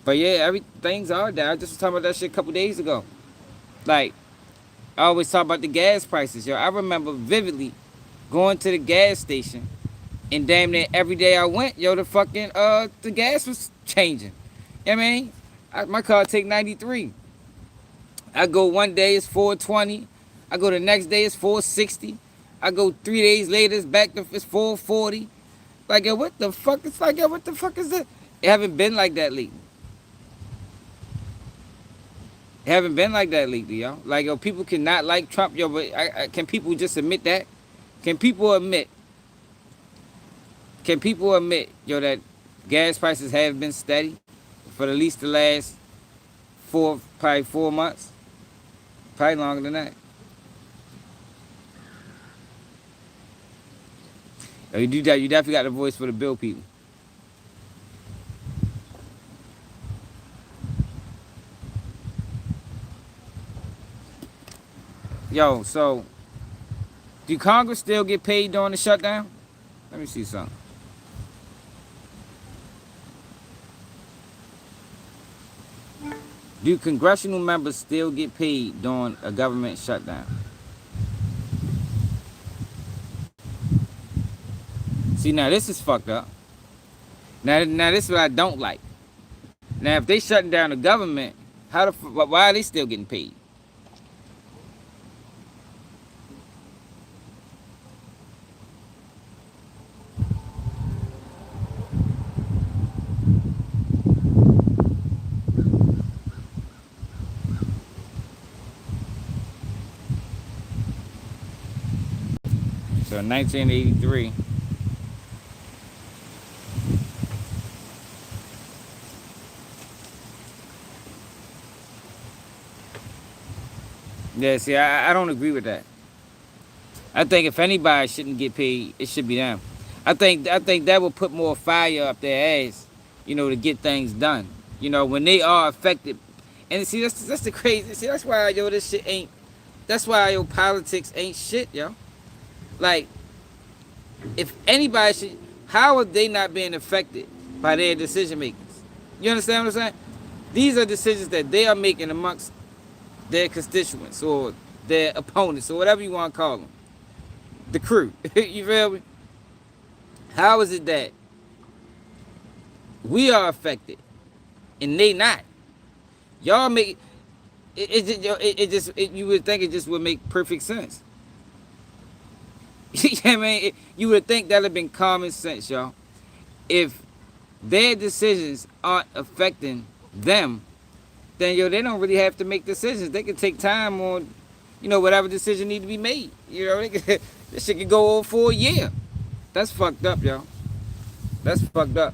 But yeah, things are down. I just was talking about that shit a couple days ago. Like, I always talk about the gas prices, yo. I remember vividly going to the gas station, and damn near every day I went, yo, the gas was changing. You know what I mean? My car take 93. I go one day, it's 420. I go the next day, it's 460. I go 3 days later, it's 440. Like, yo, what the fuck? It's like, yo, what the fuck is that? It haven't been like that lately. It haven't been like that lately, yo. Like, yo, people cannot like Trump, yo, but can people just admit that? Can people admit, yo, that gas prices have been steady for at least the last probably 4 months? Probably longer than that. You do that. You definitely got the voice for the bill people. Yo, so do Congress still get paid during the shutdown? Let me see something. Do congressional members still get paid during a government shutdown? See, now this is fucked up. Now this is what I don't like. Now, if they shutting down the government, why are they still getting paid? So in 1983, yeah, see, I don't agree with that. I think if anybody shouldn't get paid, it should be them. I think that would put more fire up their ass, you know, to get things done. You know, when they are affected. And see, that's the crazy. See, that's why, yo, this shit ain't. That's why, yo, politics ain't shit, yo. Like, if anybody should, how are they not being affected by their decision makers? You understand what I'm saying? These are decisions that they are making amongst their constituents or their opponents or whatever you want to call them. The crew. You feel me? How is it that we are affected and they not? Y'all make you would think it just would make perfect sense. You know what I mean? You would think that would have been common sense, y'all. If their decisions aren't affecting them, then, yo, they don't really have to make decisions. They can take time on, you know, whatever decision need to be made. You know, this shit could go on for a year. That's fucked up, y'all. That's fucked up.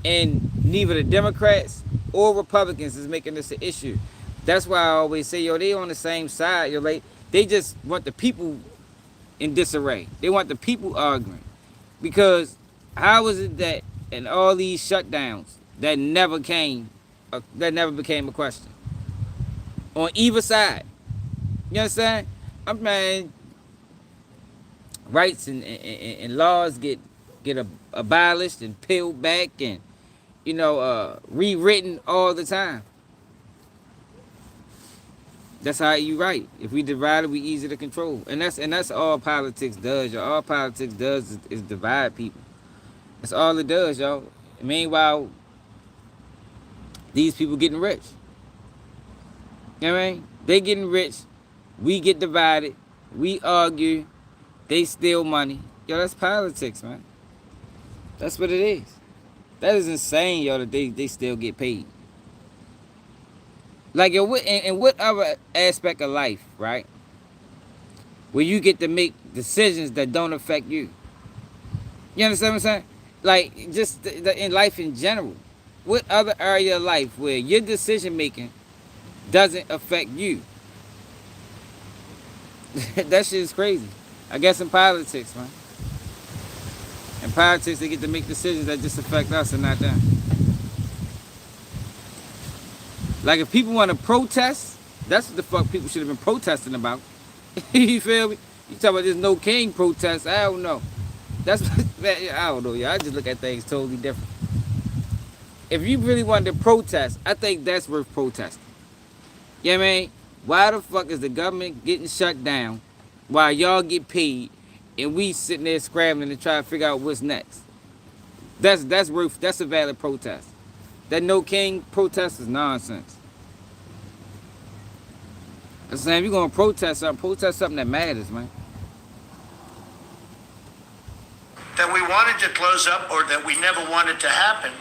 And neither the Democrats or Republicans is making this an issue. That's why I always say, yo, they on the same side. Yo, like they just want the people in disarray. They want the people arguing. Because how is it that in all these shutdowns that never became a question on either side? You understand? I'm saying rights and laws get abolished and peeled back and rewritten all the time. That's how you right. If we divide it, we easy to control. And that's all politics does, y'all. All politics does is divide people. That's all it does, y'all. Meanwhile, these people getting rich. You know what I mean? They getting rich. We get divided. We argue. They steal money. Yo, that's politics, man. That's what it is. That is insane, yo, that they still get paid. Like, yo, in what other aspect of life, right, where you get to make decisions that don't affect you? You understand what I'm saying? Like, just in life in general. What other area of life where your decision making doesn't affect you? That shit is crazy. I guess in politics, man. In politics, they get to make decisions that just affect us and not them. Like, if people want to protest, that's what the fuck people should have been protesting about. You feel me? You talk about this no king protest, I don't know. That's I don't know, y'all. I just look at things totally different. If you really wanted to protest, I think that's worth protesting. You know what I mean? Why the fuck is the government getting shut down while y'all get paid and we sitting there scrambling to try to figure out what's next? That's a valid protest. That no king protest is nonsense. I'm saying, if you're gonna protest something that matters, man. That we wanted to close up or that we never wanted to happen,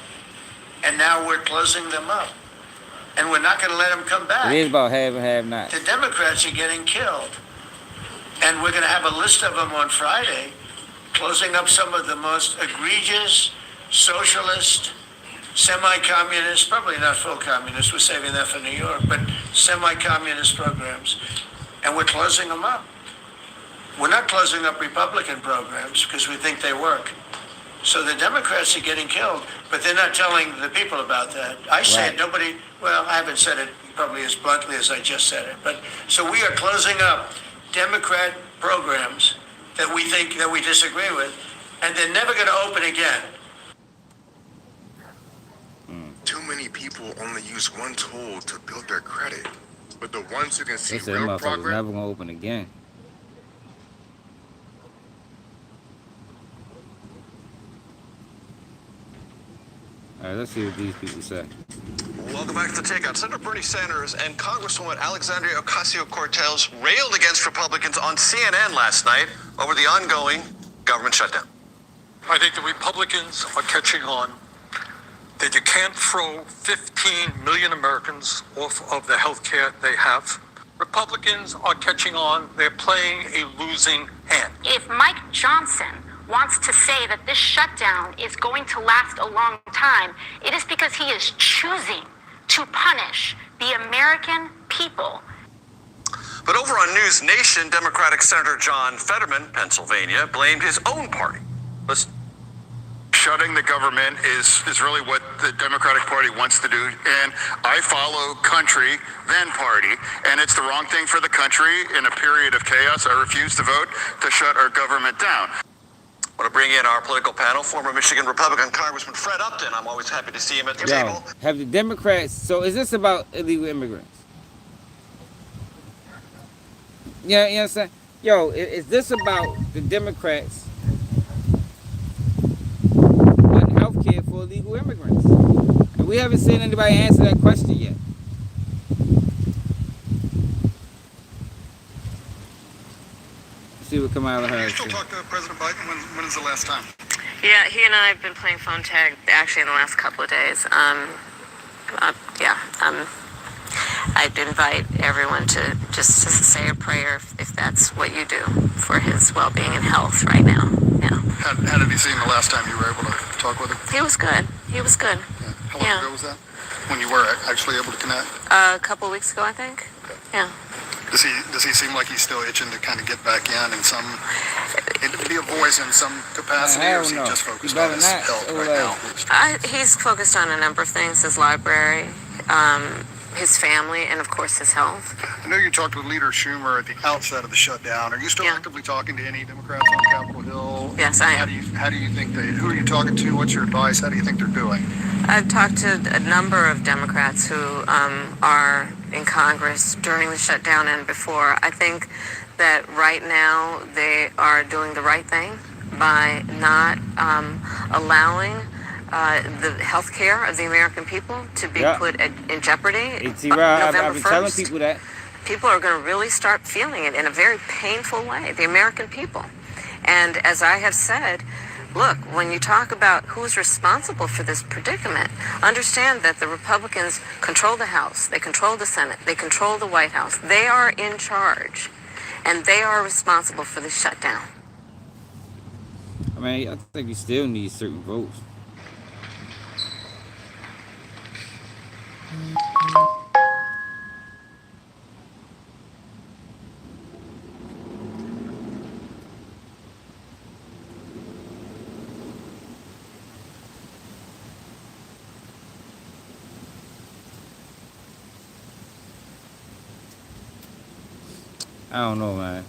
and now we're closing them up. And we're not going to let them come back. It is about have and have not. The Democrats are getting killed. And we're going to have a list of them on Friday, closing up some of the most egregious, socialist, semi-communist, probably not full communist, we're saving that for New York, but semi-communist programs. And we're closing them up. We're not closing up Republican programs because we think they work. So the Democrats are getting killed, but they're not telling the people about that. I say it, nobody, well, I haven't said it probably as bluntly as I just said it, but so we are closing up Democrat programs that we think, that we disagree with, and they're never going to open again. Too many people only use one tool to build their credit, but the ones who can see They said real motherfuckers progress. never gonna open again. All right, let's see what these people say. Welcome back to the Takeout. Senator Bernie Sanders and Congresswoman Alexandria Ocasio-Cortez railed against Republicans on CNN last night over the ongoing government shutdown. I think the Republicans are catching on that you can't throw 15 million Americans off of the health care they have. Republicans are catching on. They're playing a losing hand. If Mike Johnson wants to say that this shutdown is going to last a long time, it is because he is choosing to punish the American people. But over on News Nation, Democratic Senator John Fetterman, Pennsylvania, blamed his own party. Listen. Shutting the government is really what the Democratic Party wants to do. And I follow country, then party. And it's the wrong thing for the country. In a period of chaos, I refuse to vote to shut our government down. I want to bring in our political panel, former Michigan Republican Congressman Fred Upton. I'm always happy to see him at the table. Have the Democrats, so is this about illegal immigrants? Yeah, you know what I'm saying? Yo, is this about the Democrats wanting health care for illegal immigrants? And we haven't seen anybody answer that question yet. See what Kamala Harris Still said. talk to President Biden? When is the last time? Yeah, he and I have been playing phone tag actually in the last couple of days. I'd invite everyone to just to say a prayer if that's what you do for his well-being and health right now. Yeah. How did he seem the last time you were able to talk with him? He was good. He was good. Yeah. How long ago was that? when you were actually able to connect? A couple weeks ago, I think. Yeah. Does he seem like he's still itching to kind of get back in be a voice in some capacity, or is he just focused on his health right now? He's focused on a number of things: his library, his family, and of course his health. I know you talked with Leader Schumer at the outset of the shutdown. Are you still actively talking to any Democrats on Capitol Hill? Yes, I am. How do you think who are you talking to? What's your advice? How do you think they're doing? I've talked to a number of Democrats who are in Congress during the shutdown and before. I think that right now they are doing the right thing by not allowing the health care of the American people to be put in jeopardy. November I've been 1st. telling people that. People are going to really start feeling it in a very painful way, the American people. And as I have said, look, when you talk about who's responsible for this predicament, understand that the Republicans control the House, they control the Senate, they control the White House. They are in charge, and they are responsible for the shutdown. I mean, I think you still need certain votes. I don't know, man.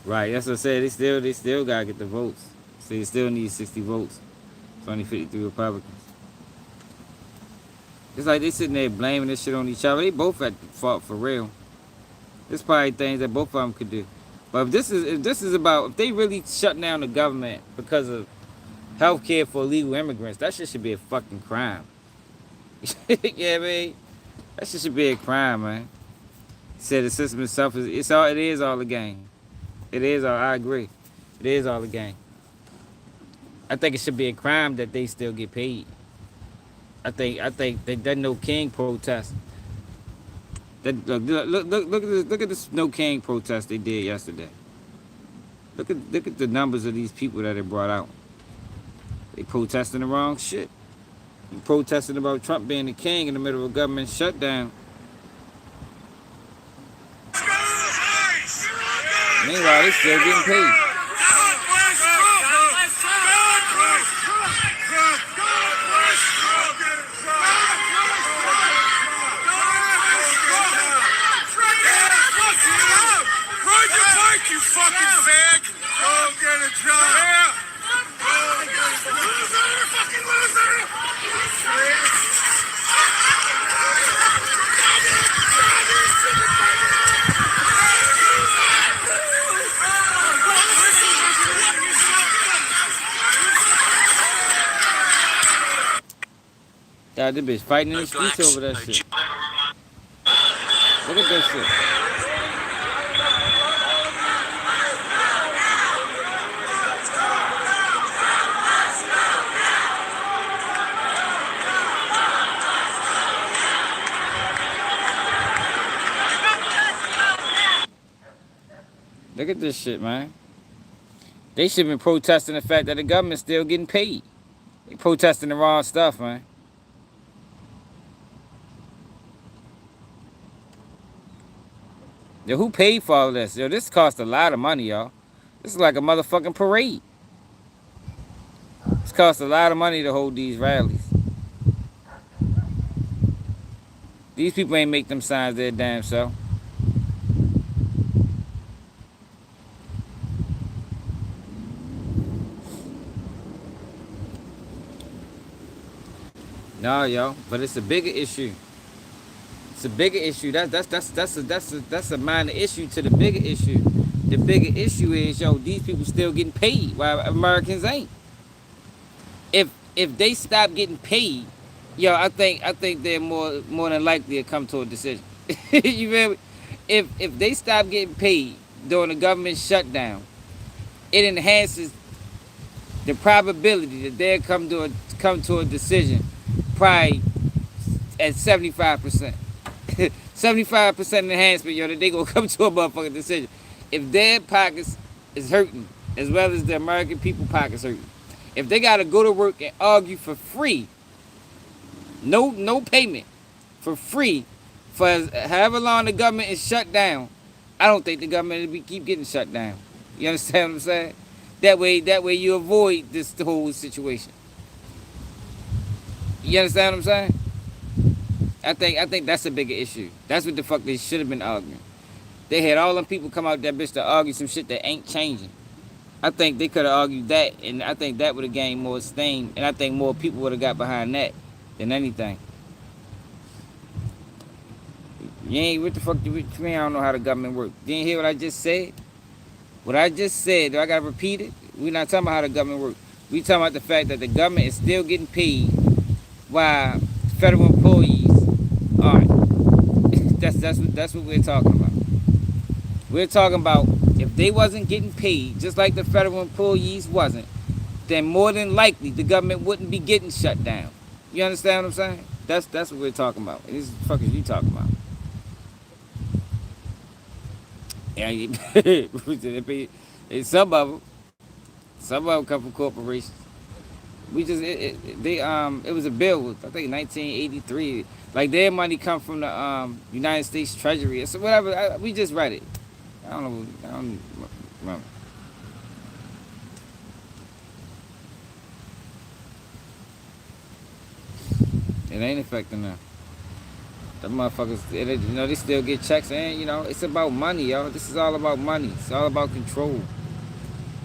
Right, that's what I said. They still gotta get the votes. So they still need 60 votes. It's only 53 Republicans. It's like they sitting there blaming this shit on each other. They both at fault for real. There's probably things that both of them could do. But if this is about, if they really shut down the government because of health care for illegal immigrants, that shit should be a fucking crime. Yeah, man. That shit should be a crime, man. Said the system itself it is all a game. It is all, I agree. It is all a game. I think it should be a crime that they still get paid. I think that No King protest. Look at this No King protest they did yesterday. Look at the numbers of these people that they brought out. They protesting the wrong shit. They protesting about Trump being the king in the middle of a government shutdown. Meanwhile, they still getting paid. You fucking fag! Go get a job! Yeah. Loser! Fucking loser! God, this bitch fighting in the streets over that shit. Look at that shit. Look at this shit, man. They should have been protesting the fact that the government's still getting paid. They protesting the wrong stuff, man. Yo, who paid for all this? Yo, this cost a lot of money, y'all. This is like a motherfucking parade. This costs a lot of money to hold these rallies. These people ain't make them signs their damn self. No, yo, but it's a bigger issue. It's a bigger issue. That's a minor issue to the bigger issue. The bigger issue is, yo, these people still getting paid while Americans ain't. If they stop getting paid, yo, I think they're more than likely to come to a decision. You feel me? If they stop getting paid during the government shutdown, it enhances the probability that they'll come to a decision probably at 75%. 75% enhancement, yo, that they gonna come to a motherfucking decision. If their pockets is hurting, as well as the American people pockets hurting, if they gotta go to work and argue for free No payment. For free. For however long the government is shut down. I don't think the government will keep getting shut down. You understand what I'm saying? That way you avoid this whole situation. You understand what I'm saying? I think that's a bigger issue. That's what the fuck they should have been arguing. They had all them people come out that bitch to argue some shit that ain't changing. I think they could have argued that, and I think that would have gained more steam, and I think more people would have got behind that than anything. You ain't, what the fuck, you mean I don't know how the government works? You ain't hear what I just said? What I just said, do I gotta repeat it? We're not talking about how the government works. We talking about the fact that the government is still getting paid while federal employees aren't. That's what we're talking about. We're talking about if they wasn't getting paid, just like the federal employees wasn't, then more than likely the government wouldn't be getting shut down. You understand what I'm saying? That's what we're talking about. And this is the fuck is you talking about? Yeah, some of them come from corporations. We just it was a bill, I think 1983. Like their money come from the United States Treasury or so whatever. We just read it. I don't remember. It ain't affecting them. The motherfuckers, they still get checks, and it's about money, y'all. This is all about money. It's all about control.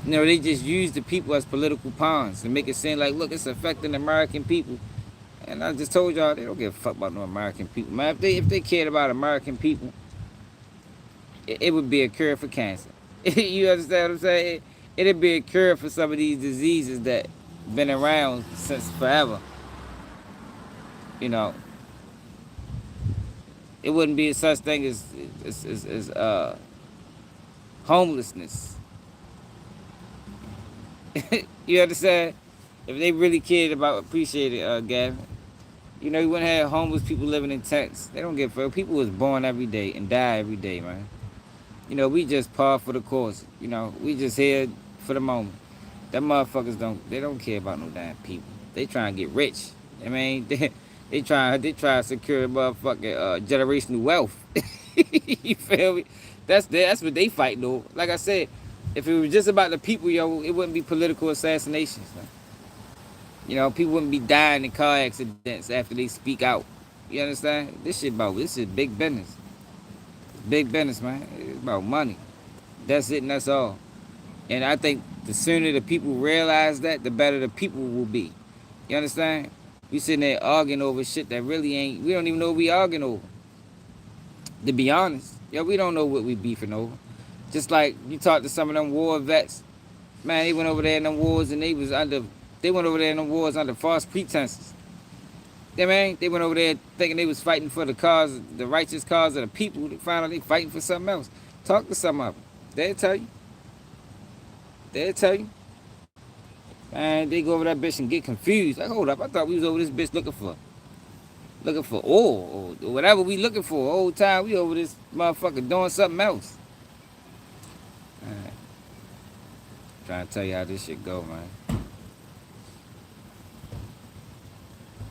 They just use the people as political pawns to make it seem like, look, it's affecting the American people. And I just told y'all, they don't give a fuck about no American people, man. If they cared about American people, it would be a cure for cancer. You understand what I'm saying? It'd be a cure for some of these diseases that been around since forever. It wouldn't be such thing as homelessness. You understand? If they really cared about appreciating Gavin, you wouldn't have homeless people living in tents. They don't give a fuck. People was born every day and die every day, man. We just par for the course. We just here for the moment. Them motherfuckers don't care about no damn people. They trying to get rich. I mean, they try to secure motherfucking generational wealth. You feel me? That's what they fighting over. Like I said, if it was just about the people, it wouldn't be political assassinations. Man. People wouldn't be dying in car accidents after they speak out. You understand? This is big business. It's big business, man. It's about money. That's it and that's all. And I think the sooner the people realize that, the better the people will be. You understand? We sitting there arguing over shit that really ain't, we don't even know what we arguing over. To be honest. We don't know what we beefing over. Just like you talk to some of them war vets, man, they went over there in them wars and they went over there in them wars under false pretenses. They went over there thinking they was fighting for the cause, the righteous cause of the people. They found out they fighting for something else. Talk to some of them. They'll tell you. Man, they go over that bitch and get confused. Like, hold up, I thought we was over this bitch looking for oil or whatever we looking for. The whole time we over this motherfucker doing something else. Right. Trying to tell you how this shit go, man.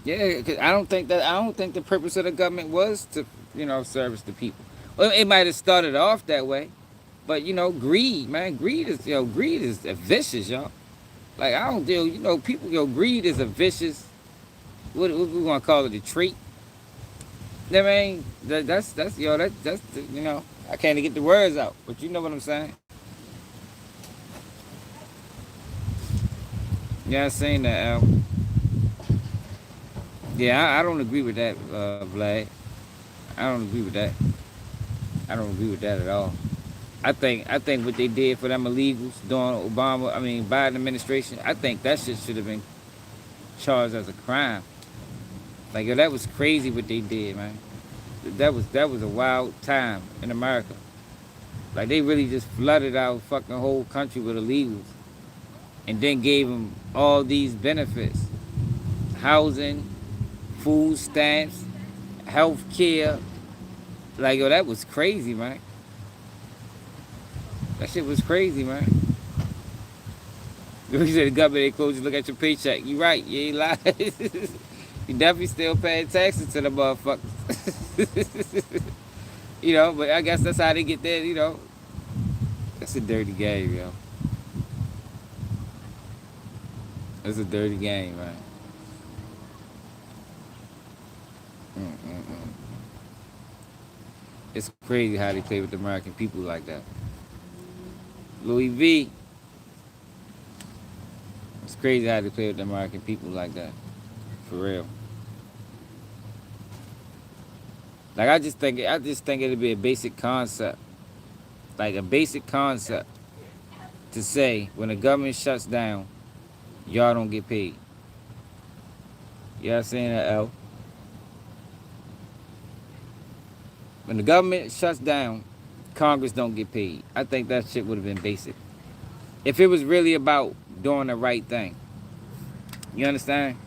Yeah, cause I don't think the purpose of the government was to, service the people. Well, it might have started off that way, but greed, man. Greed is vicious, y'all. Like I don't deal, people, greed is a vicious. What we want to call it, a trait. I mean, that's I can't even get the words out, but you know what I'm saying. Yeah, I seen that album. Yeah, I don't agree with that, Vlad. I don't agree with that. I don't agree with that at all. I think what they did for them illegals during Biden administration, I think that shit should have been charged as a crime. Like, that was crazy what they did, man. That was a wild time in America. Like, they really just flooded our fucking whole country with illegals. And then gave them all these benefits. Housing, food stamps, health care. Like, that was crazy, man. That shit was crazy, man. You said the government ain't closed, you look at your paycheck. You right, you ain't lying. You definitely still paying taxes to the motherfuckers. You know, but I guess that's how they get there, you know. That's a dirty game, yo. It's a dirty game, man. Mm-mm-mm. It's crazy how they play with the American people like that. Louis V. It's crazy how they play with the American people like that. For real. Like I just think it'd be a basic concept. Like a basic concept to say when the government shuts down, y'all don't get paid. Y'all saying that, L? When the government shuts down, Congress don't get paid. I think that shit would have been basic. If it was really about doing the right thing. You understand?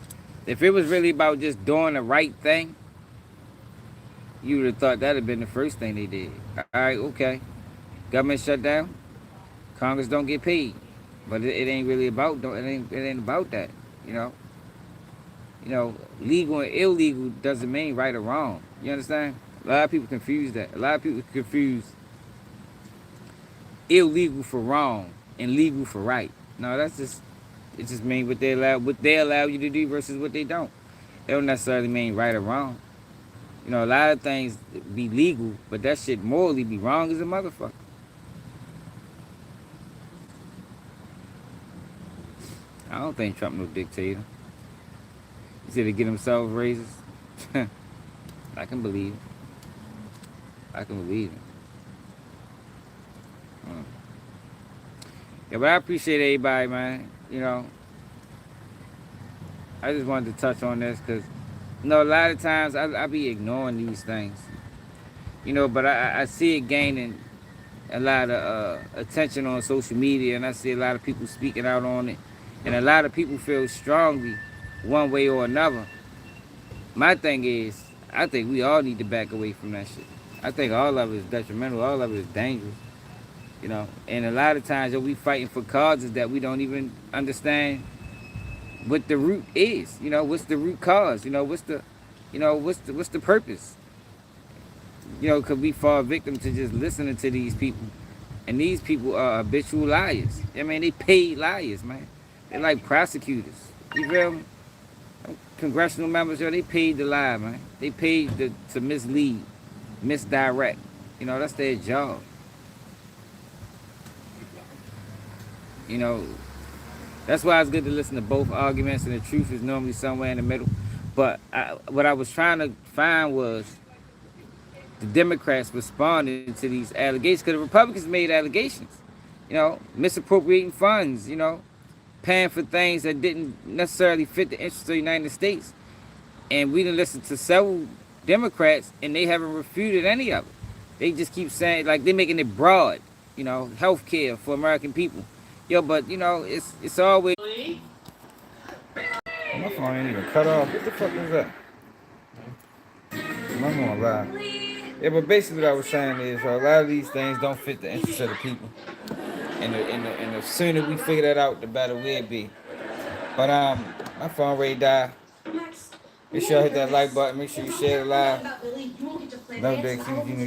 If it was really about just doing the right thing, you would have thought that'd have been the first thing they did. Alright, okay. Government shut down, Congress don't get paid. But it ain't really about it ain't about that, you know. You know, legal and illegal doesn't mean right or wrong. You understand? A lot of people confuse that. A lot of people confuse illegal for wrong and legal for right. No, that's just it just means what they allow you to do versus what they don't. They don't necessarily mean right or wrong. You know, a lot of things be legal, but that shit morally be wrong as a motherfucker. I don't think Trump no dictator. He said to get himself raises. I can believe it. I can believe it. Yeah, but I appreciate everybody, man. You know, I just wanted to touch on this because, you know, a lot of times I be ignoring these things. You know, but I see it gaining a lot of attention on social media, and I see a lot of people speaking out on it, and a lot of people feel strongly one way or another. My thing is, I think we all need to back away from that shit. I think all of it is detrimental. All of it is dangerous. You know, and a lot of times we fighting for causes that we don't even understand what the root is. You know, what's the root cause? You know, what's the purpose? You know, because we fall victim to just listening to these people, and these people are habitual liars. I mean, they paid liars, man. They're like prosecutors. You feel me? Congressional members, yo, they paid to lie, man. They paid to mislead, misdirect. You know, that's their job. You know, that's why it's good to listen to both arguments, and the truth is normally somewhere in the middle. But what I was trying to find was the Democrats responding to these allegations, because the Republicans made allegations. You know, misappropriating funds, you know, paying for things that didn't necessarily fit the interests of the United States. And we done listened to several Democrats, and they haven't refuted any of it. They just keep saying, like, they're making it broad, you know, health care for American people. Yo, but, you know, it's always... My phone ain't even cut off. What the fuck is that? I'm on live. Yeah, but basically what I was saying is a lot of these things don't fit the interests of the people. And the sooner we figure that out, the better we'll be. But my phone ready to die. Make sure you hit that like button. Make sure you share it live. Love that.